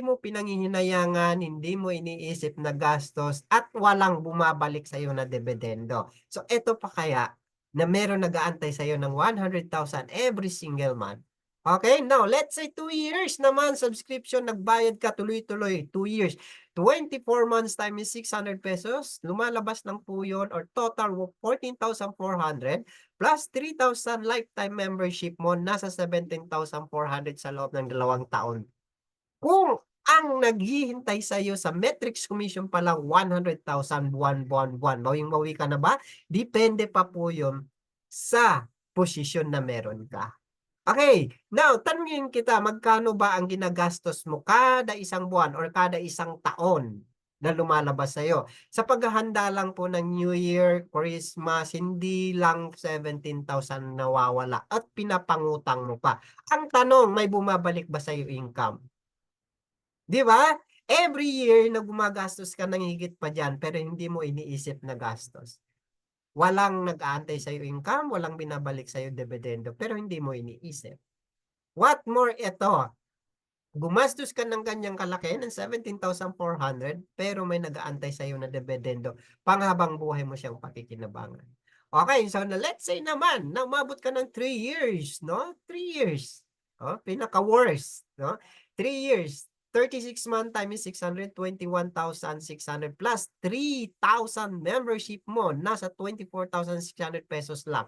mo pinangihinayangan, hindi mo iniisip na gastos at walang bumabalik sa iyo na debedendo. So ito pa kaya na meron nag-aantay sa iyo ng 100,000 every single month. Okay, now let's say 2 years naman subscription, nagbayad ka tuloy-tuloy, 2 years. 24 months time is 600 pesos. Lumalabas lang po yun or total of 14,400 plus 3,000 lifetime membership mo, nasa 17,400 sa loob ng 2 taon. Kung ang naghihintay sa iyo sa metrics commission pa lang 100,000 buwan, mawing-mawi ka na ba? Depende pa po yun sa posisyon na meron ka. Okay, now tanungin kita, magkano ba ang ginagastos mo kada isang buwan or kada isang taon na lumalabas sa iyo? Sa paghahanda lang po ng New Year, Christmas, hindi lang 17,000 nawawala at pinapangutang mo pa. Ang tanong, may bumabalik ba sa iyo income? Di ba? Every year na gumagastos ka ng higit pa dyan, pero hindi mo iniisip na gastos. Walang nag-aantay sa'yo income, walang binabalik sa'yo dividendo, pero hindi mo iniisip. What more ito? Gumastos ka ng ganyang kalaki ng 17,400, pero may nag-aantay sa'yo na dividendo. Panghabang buhay mo siyang pakikinabangan. Okay, so let's say naman, na umabot ka ng 3 years, no? 3 years. Pinaka-worst, no? 3 years. 36-month time is 621,600 plus 3,000 membership mo, nasa 24,600 pesos lang.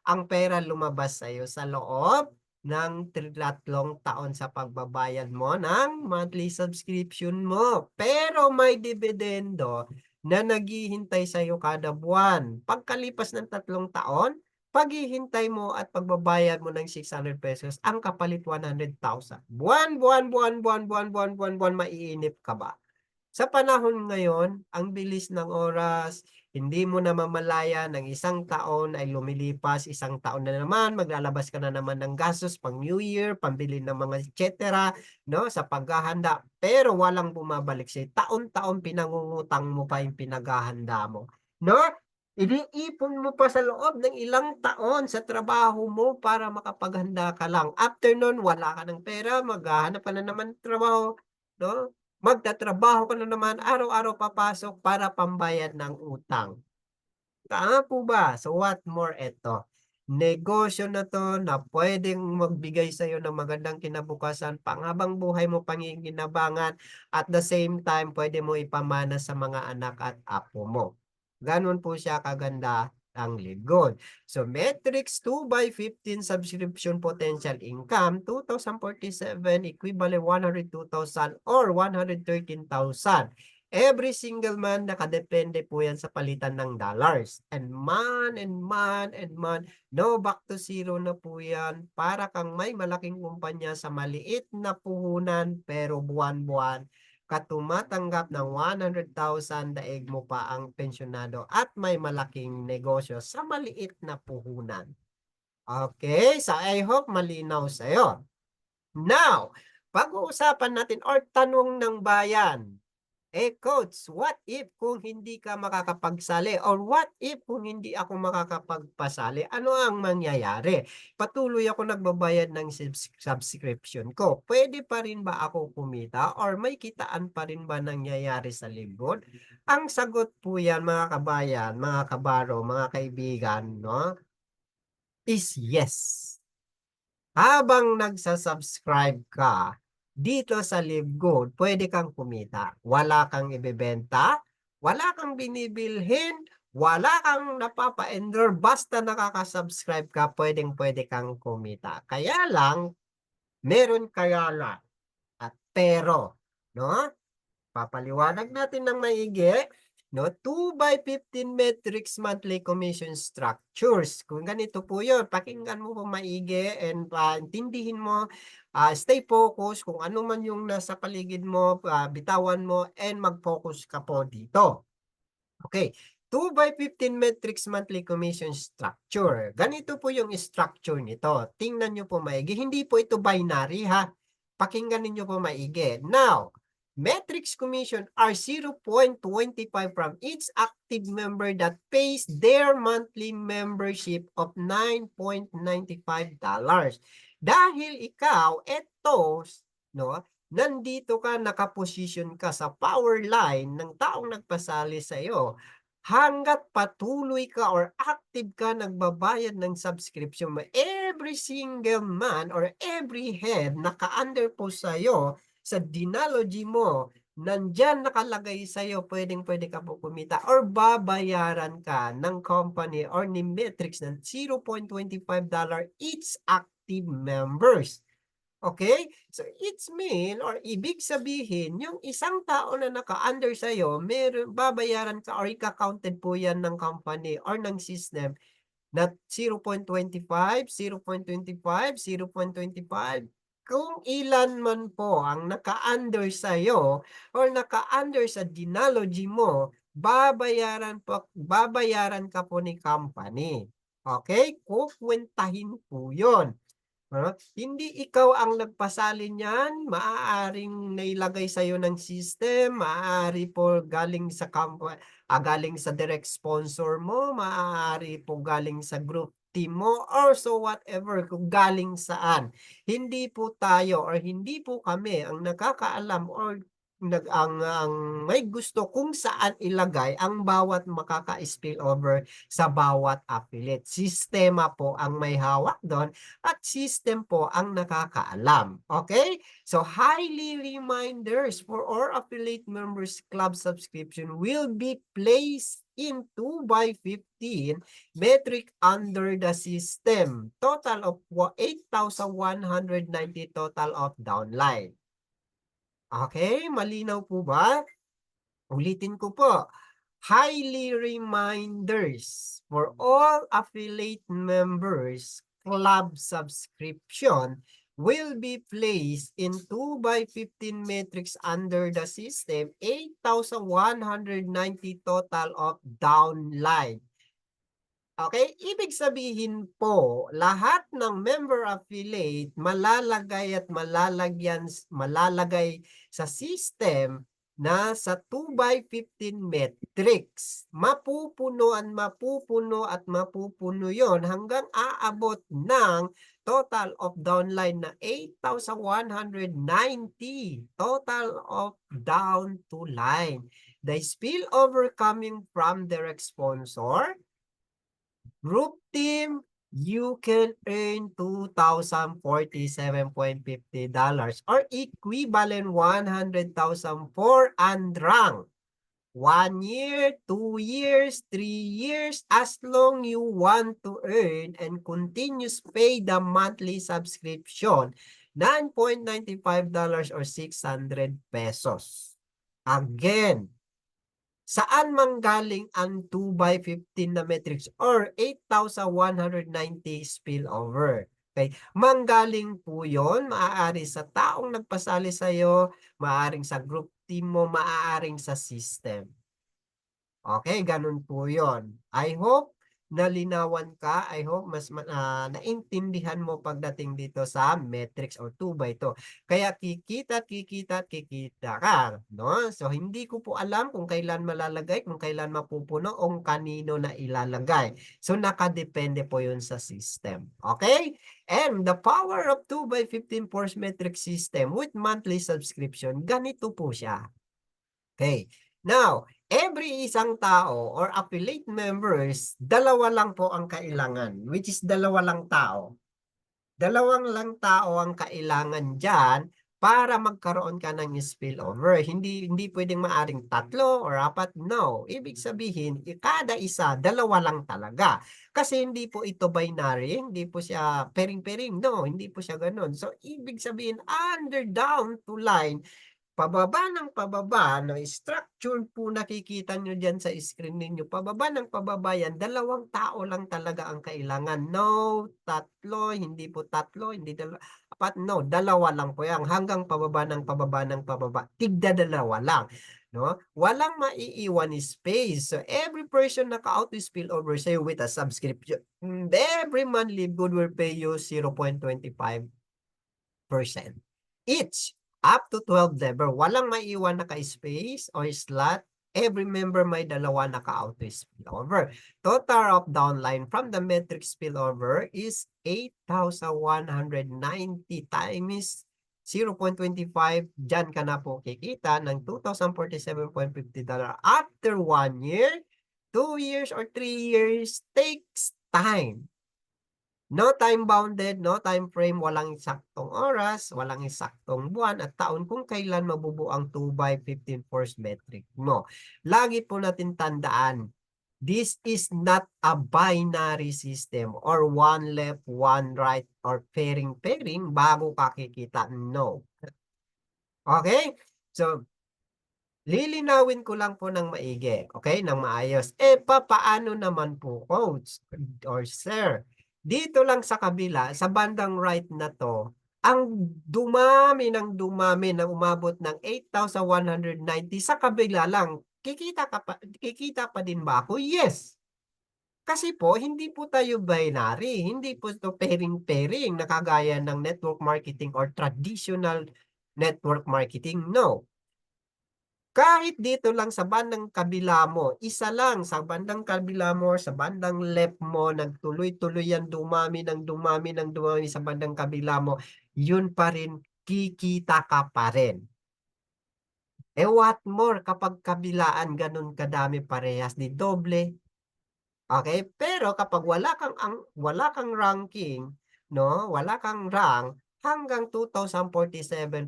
Ang pera lumabas sa iyo sa loob ng 3 taon sa pagbabayad mo ng monthly subscription mo. Pero may dividendo na naghihintay sa iyo kada buwan. Pagkalipas ng 3 taon, paghihintay mo at pagbabayad mo ng 600 pesos, ang kapalit 100,000. Buwan, buwan, buwan, buwan, buwan, buwan, buwan, buwan, maiinip ka ba? Sa panahon ngayon, ang bilis ng oras, hindi mo na mamalaya ng 1 taon ay lumilipas, 1 taon na naman, maglalabas ka na naman ng gastos pang New Year, pambili ng mga etc. No, sa paghahanda, pero walang bumabalik sa'yo. Taon-taon pinangungutang mo pa yung pinaghahanda mo. No? Iniipon mo pa sa loob ng ilang taon sa trabaho mo para makapaghanda ka lang. After nun, wala ka ng pera, maghahanap ka na naman ng trabaho. No? Magtatrabaho ka na naman, araw-araw papasok para pambayad ng utang. Tama po ba? So what more ito? Negosyo na to na pwedeng magbigay sa iyo ng magandang kinabukasan, panghabang buhay mo panginginabangan, at the same time pwede mo ipamana sa mga anak at apo mo. Ganun po siya kaganda ang Live. So metrics 2/15 subscription potential income 2,047 equivalent 102,000 or 113,000. Every single month, nakadepende po yan sa palitan ng dollars. And man, and man, and man, no, back to zero na po yan. Para kang may malaking kumpanya sa maliit na puhunan, pero buwan-buwan, tumatanggap ng 100,000, daig mo pa ang pensyonado at may malaking negosyo sa maliit na puhunan. Okay, so I hope malinaw sa'yo. Now, pag-uusapan natin or tanong ng bayan, coach, what if kung hindi ka makakapagsali or what if kung hindi ako makakapagpasali, ano ang mangyayari? Patuloy ako nagbabayad ng subscription ko. Pwede pa rin ba ako kumita or may kitaan pa rin ba nangyayari sa lingkod? Ang sagot po yan mga kabayan, mga kabaro, mga kaibigan, no, is yes. Habang nagsasubscribe ka dito sa LiveGold, pwede kang kumita. Wala kang ibebenta, wala kang binibilhin, wala kang napapa-endorse, basta nakaka-subscribe ka, pwedeng-pwede kang kumita. Kaya lang, meron kaya lang at pero, no? Papaliwanag natin ng maigi. no? 2 by 15 metrics monthly commission structures. Kung ganito po yun, pakinggan mo po maigi and intindihin mo, stay focus kung ano man yung nasa paligid mo, bitawan mo and mag-focus ka po dito. Okay. 2 by 15 metrics monthly commission structure. Ganito po yung structure nito. Tingnan nyo po maigi. Hindi po ito binary ha. Pakinggan niyo po maigi. Now, metrics commission are 0.25 from each active member that pays their monthly membership of $9.95. Dahil ikaw, eto, no, nandito ka, nakaposisyon ka sa power line ng taong nagpasali sa iyo, hanggat patuloy ka or active ka nagbabayad ng subscription mo every single month or every head naka-under po sa iyo sa Dinalogy mo, nandyan nakalagay sa iyo, pwede ka po kumita or babayaran ka ng company or ni Metrics ng $0.25 each active members. Okay? So, it's mean or ibig sabihin, yung isang tao na naka-under sa'yo, babayaran ka or ika-counted po yan ng company or ng system na 0.25, 0.25, 0.25. Kung ilan man po ang naka-under sa'yo or naka-under sa Dinalogy mo, babayaran ka po ni company. Okay? Kukwentahin po yun. Hindi ikaw ang nagpasali niyan, maaaring nailagay sa iyo ng system, maaari po galing sa galing sa direct sponsor mo, maaari po galing sa group team mo or so whatever kung galing saan. Hindi po tayo or hindi po kami ang nakakaalam or ang may gusto kung saan ilagay ang bawat makaka-spill over sa bawat affiliate. Sistema po ang may hawak doon at system po ang nakakaalam. Okay? So, highly reminders for all affiliate members club subscription will be placed in 2 by 15 metric under the system. Total of 8,190 total of downline. Okay? Malinaw po ba? Ulitin ko po. Highly reminders for all affiliate members club subscription will be placed in 2 by 15 metrics under the system, 8,190 total of downline. Okay, ibig sabihin po, lahat ng member affiliate malalagay at malalagay sa system na sa 2 by 15 metrics. Mapupuno at mapupuno yon hanggang aabot ng total of downline na 8,190 total of down to line. The spillover coming from direct sponsor, group team, you can earn $2,047.50 or equivalent 100,000 for undrang. 1 year, 2 years, 3 years, as long you want to earn and continues pay the monthly subscription, $9.95 or 600 pesos. Again, saan manggaling ang 2 by 15 na metrics or 8,190 spillover? Okay, manggaling po yon, maaari sa taong nagpasali sa iyo, maaaring sa group team mo, maaaring sa system. Okay, ganun po yon. I hope nalinawan ka. I hope mas naintindihan mo pagdating dito sa metrics or 2 by 2. Kaya kikita ka. No? So, hindi ko po alam kung kailan malalagay, kung kailan mapupuno, o kanino na ilalagay. So, nakadepende po yun sa system. Okay? And the power of 2 by 15 force metric system with monthly subscription, ganito po siya. Okay. Now, every isang tao or affiliate members, dalawa lang po ang kailangan, which is dalawa lang tao. Dalawang lang tao ang kailangan dyan para magkaroon ka ng spillover. Hindi pwedeng maaring 3 or 4. No. Ibig sabihin, kada isa, dalawa lang talaga. Kasi hindi po ito binary, hindi po siya pering-pering. No, hindi po siya ganun. So, ibig sabihin, under down to line, pababa ng pababa, no, structure po nakikita nyo dyan sa screen ninyo, pababa ng pababa yan, 2 tao lang talaga ang kailangan. No, tatlo, hindi po tatlo, hindi apat, no, 2 lang po yan. Hanggang pababa ng pababa ng pababa, tigda 2 lang. No? Walang maiiwan space. So, every person naka-auto spillover sa'yo with a subscription, every month Livegood will pay you 0.25% each up to 12 level. Walang maiiwan na ka-space or slot. Every member may 2 naka-auto spillover. Total of downline from the metric spillover is 8,190 times 0.25. Diyan ka na po kikita ng $2,047.50 after 1 year, 2 years, or 3 years. Takes time. No time bounded, no time frame, walang eksaktong oras, walang eksaktong buwan at taon kung kailan mabubuo ang 2x15 force metric mo. Lagi po natin tandaan, this is not a binary system or one left, one right, or pairing bago ka kikita. No. Okay? So, lilinawin ko lang po ng maigi, okay? Ng maayos. Paano naman po, coach or sir? Dito lang sa kabila, sa bandang right na to, ang dumami na umabot ng 8,190 sa kabila lang. Kikita pa din ba ako? Yes. Kasi po, hindi po tayo binary. Hindi po ito pairing-pairing na kagaya ng network marketing or traditional network marketing. No. Kahit dito lang sa bandang kabila mo, isa lang sa bandang kabila mo, sa bandang left mo, nagtuloy-tuloy yan, dumami sa bandang kabila mo, yun pa rin, kikita ka pa rin. What more kapag kabilaan, ganun kadami parehas, di doble. Okay? Pero kapag wala kang ranking, no? Wala kang rank, hanggang $2,047.50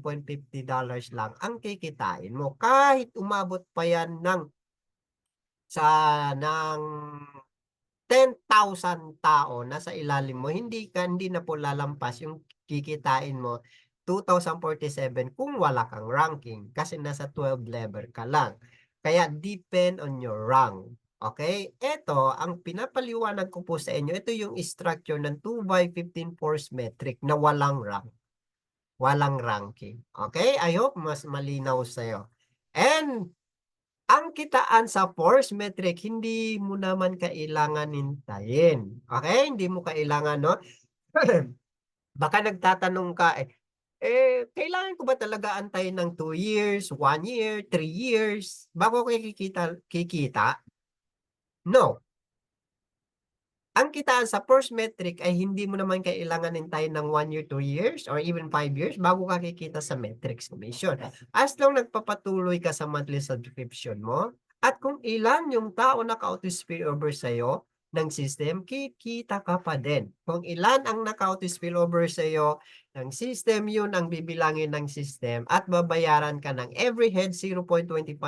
lang ang kikitain mo. Kahit umabot pa yan ng 10,000 tao na sa ilalim mo, hindi na po lalampas yung kikitain mo 2,047 kung wala kang ranking kasi nasa 12 level ka lang. Kaya depend on your rank. Okay? Ito, ang pinapaliwanag ko po sa inyo, ito yung structure ng 2x15 force metric na walang rank. Walang ranking. Okay? I hope mas malinaw sa'yo. And ang kitaan sa force metric, hindi mo naman kailangan hintayin. Okay? Hindi mo kailangan, no? Baka nagtatanong ka, kailangan ko ba talaga antayin ng 2 years, 1 year, 3 years, bago ko kikita? No. Ang kitaan sa first metric ay hindi mo naman kailangan hintayin ng 1 year, 2 years, or even 5 years bago ka kikita sa metrics commission. As long nagpapatuloy ka sa monthly subscription mo, at kung ilan yung tao na naka-auto spillover sa'yo ng system, kikita ka pa din. Kung ilan ang naka-auto spillover sa'yo ng system, yun ang bibilangin ng system at babayaran ka ng every head $0.25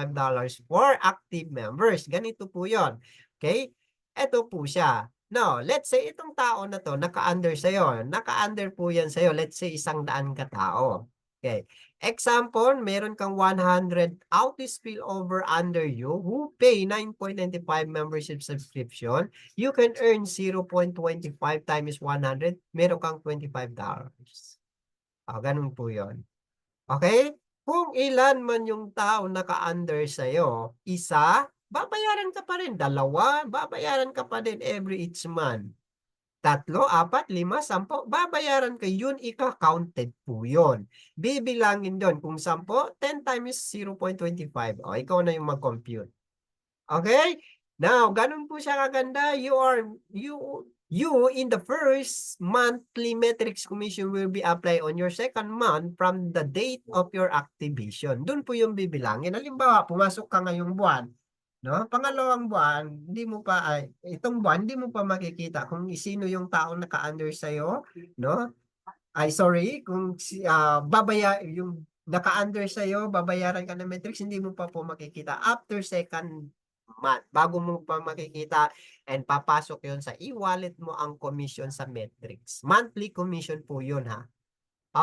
for active members. Ganito po yun. Okay? Ito po siya. No, let's say itong tao na to, naka-under sa'yo. Naka-under po yan sa'yo. Let's say 100 katao. Okay. Example, meron kang 100 auto spillover under you who pay 9.95 membership subscription. You can earn 0.25 times 100. Meron kang $25. Ganun po yon. Okay? Kung ilan man yung tao naka-under sa'yo, isa, babayaran ka pa rin. 2, babayaran ka pa din every each month. 3, 4, 5, 10, babayaran ka. Yun, ika-counted po yun. Bibilangin doon. Kung 10, 10 times 0.25. O, ikaw na yung mag-compute. Okay? Now, ganun po siya kaganda. You in the first monthly metrics commission will be applied on your second month from the date of your activation. Doon po yung bibilangin. Halimbawa, pumasok ka ngayong buwan, no? Pangalawang buwan, itong buwan, hindi mo pa makikita kung sino yung taong naka-under sa'yo, no? Sorry, kung yung naka-under sa'yo, babayaran ka ng metrics, hindi mo pa po makikita after second month. Bago mo pa makikita and papasok yun sa e-wallet mo ang commission sa metrics. Monthly commission po yun, ha?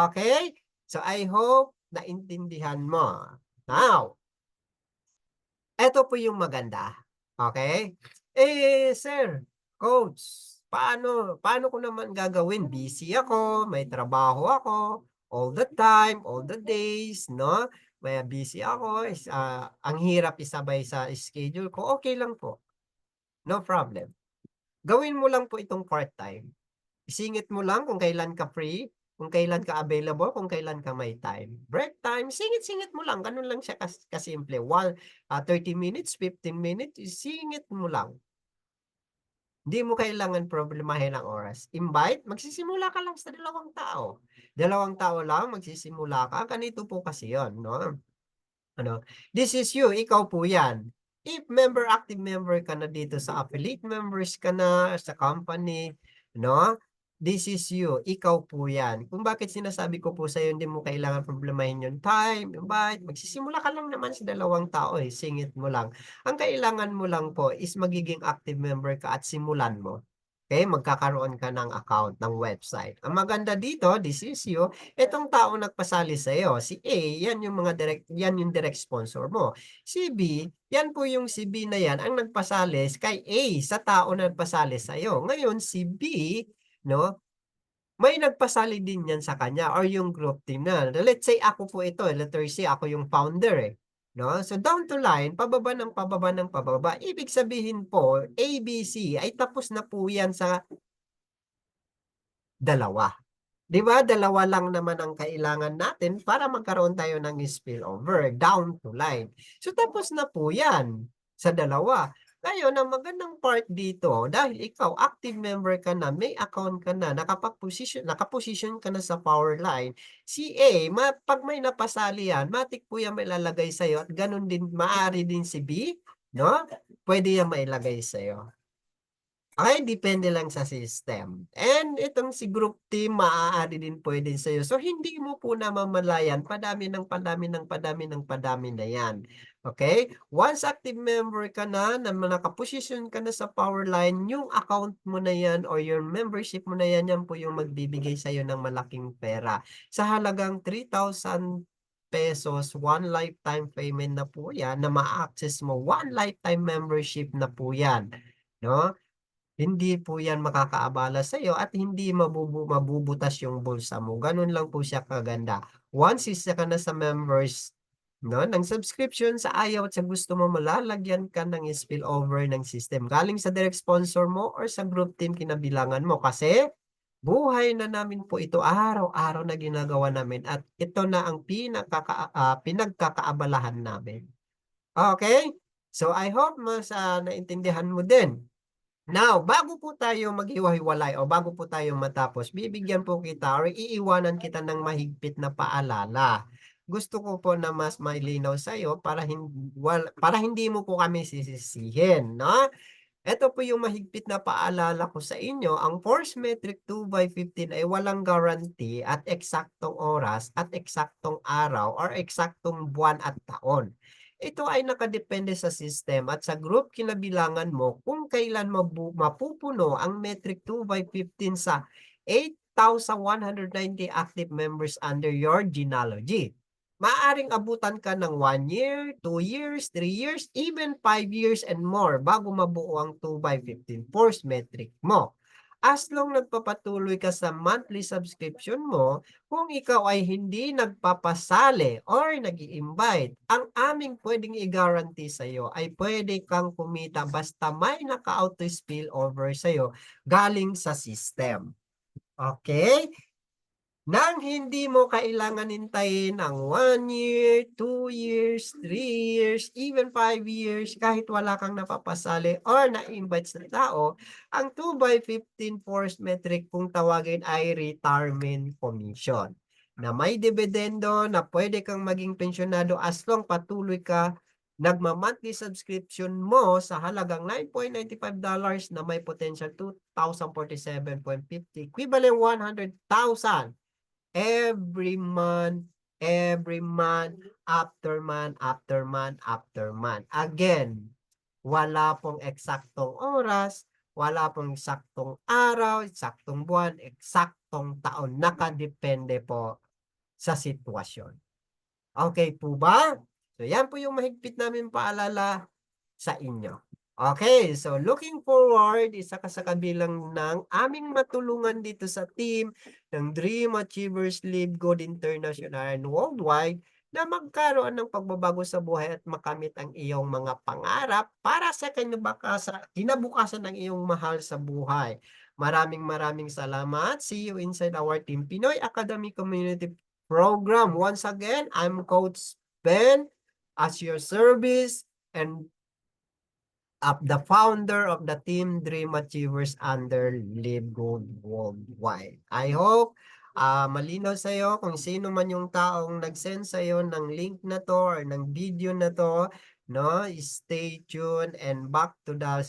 Okay? So I hope naintindihan mo. Now, eto po yung maganda. Okay? Sir, coach, paano ko naman gagawin? Busy ako, may trabaho ako, all the time, all the days, no? May busy ako, ang hirap isabay sa schedule ko. Okay lang po. No problem. Gawin mo lang po itong part-time. Isingit mo lang kung kailan ka free, kung kailan ka available, kung kailan ka may time. Break time, singit-singit mo lang. Ganun lang siya kasimple. 30 minutes, 15 minutes, isingit mo lang. Hindi mo kailangan problemahin ang oras. Invite, magsisimula ka lang sa 2 tao. 2 tao lang, magsisimula ka. Ganito po kasi yon, no? Ano, this is you, ikaw po yan. If active member ka na dito sa affiliate members ka na sa company, no? This is you, ikaw po yan. Kung bakit sinasabi ko po sa'yo, hindi mo kailangan problemahin yung time, invite, magsisimula ka lang naman sa 2 tao singit mo lang. Ang kailangan mo lang po is magiging active member ka at simulan mo. Okay, magkakaroon ka ng account ng website. Ang maganda dito, this is you, itong tao nagpasali sa iyo, si A, yan yung direct sponsor mo. Si B, yan po yung si B na yan ang nagpasali kay A sa tao na nagpasali sa iyo. Ngayon si B, no, may nagpasali din yan sa kanya or yung group team na. Let's say ako po ito, letter C, ako yung founder No? So down to line, pababa ng pababa ng pababa. Ibig sabihin po, A, B, C ay tapos na po yan sa 2. Di ba? 2 lang naman ang kailangan natin para magkaroon tayo ng spillover down to line. So tapos na po yan sa 2. Ngayon, ang magandang part dito, dahil ikaw active member ka na, may account ka na, nakaposition ka na sa power line, si A, pag may napasali yan, matik po yan mailalagay sa'yo at ganun din, maaari din si B, no? Pwede yan mailagay sa'yo. Ay, depende lang sa system. And itong si group team, maaari din pwede sa'yo. So, hindi mo po namamalayan, padami ng padami na yan. Okay? Once active member ka na nakaposisyon ka na sa power line, yung account mo na yan or your membership mo na yan, yan po yung magbibigay sa'yo ng malaking pera. Sa halagang 3,000 pesos, one lifetime payment na po yan, na ma-access mo, one lifetime membership na po yan. No? Hindi po yan makakaabala sa iyo at hindi mabubutas yung bulsa mo. Ganun lang po siya kaganda. Once isa ka na sa members, no, ng subscription, sa ayaw at sa gusto mo, malalagyan ka ng spillover ng system. Galing sa direct sponsor mo or sa group team kinabilangan mo. Kasi buhay na namin po ito, araw-araw na ginagawa namin at ito na ang pinagkakaabalahan namin. Okay? So I hope mas naintindihan mo din. Now, bago po tayo maghiwa-hiwalay o bago po tayo matapos, bibigyan po kita or iiwanan kita ng mahigpit na paalala. Gusto ko po na mas mailinaw sa iyo para hindi mo po kami sisisihin, no? Ito po yung mahigpit na paalala ko sa inyo, ang force metric 2/15 ay walang guarantee at eksaktong oras at eksaktong araw or eksaktong buwan at taon. Ito ay nakadepende sa system at sa group kinabilangan mo kung kailan mapupuno ang metric 2/15 sa 8,190 active members under your genealogy. Maaring abutan ka ng 1 year, 2 years, 3 years, even 5 years and more bago mabuo ang 2/15 force metric mo. As long nagpapatuloy ka sa monthly subscription mo, kung ikaw ay hindi nagpapasali or nag-i-invite, ang aming pwedeng i-guarantee sa iyo ay pwede kang kumita basta may naka-auto spill over sa iyo galing sa system. Okay? Nang hindi mo kailangan hintayin ang 1 year, 2 years, 3 years, even 5 years, kahit wala kang napapasali or na-invite sa tao, ang 2/15 force metric kung tawagin ay retirement commission. Na may dividendo na pwede kang maging pensyonado as long patuloy ka nagma-monthly subscription mo sa halagang $9.95 na may potential 2,047.50, equivalent 100,000 every month, after month, after month, after month. Again, wala pong eksaktong oras, wala pong eksaktong araw, eksaktong buwan, eksaktong taon. Nakadepende po sa sitwasyon. Okay po ba? So yan po yung mahigpit namin paalala sa inyo. Okay, so looking forward, isa ka sa kabilang ng aming matulungan dito sa team ng Dream Achievers Live Good International and Worldwide na magkaroon ng pagbabago sa buhay at makamit ang iyong mga pangarap para sa kinabukasan ng iyong mahal sa buhay. Maraming maraming salamat. See you inside our Team Pinoy Academy Community Program. Once again, I'm Coach Ben as your service and the founder of the Team Dream Achievers under Live Gold Worldwide. I hope malinaw sa iyo kung sino man yung taong nag-send sa iyo ng link na to or ng video na to, no? Stay tuned and back to the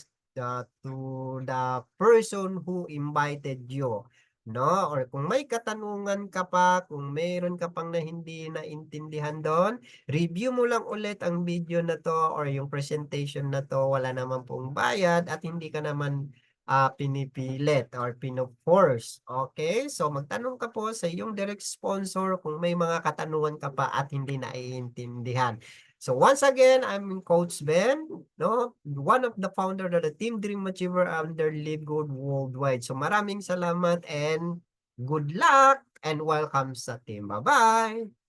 person who invited you, no? Or kung may katanungan ka pa, kung mayroon ka pang na hindi naintindihan doon, review mo lang ulit ang video na to or yung presentation na to, wala naman pong bayad at hindi ka naman pinipilit or pino-force. Okay? So magtanong ka po sa iyong direct sponsor kung may mga katanungan ka pa at hindi naiintindihan. So once again, I'm Coach Ben, no? One of the founder of the Team Dream Achiever under Live Good Worldwide. So maraming salamat and good luck and welcome sa team. Bye-bye!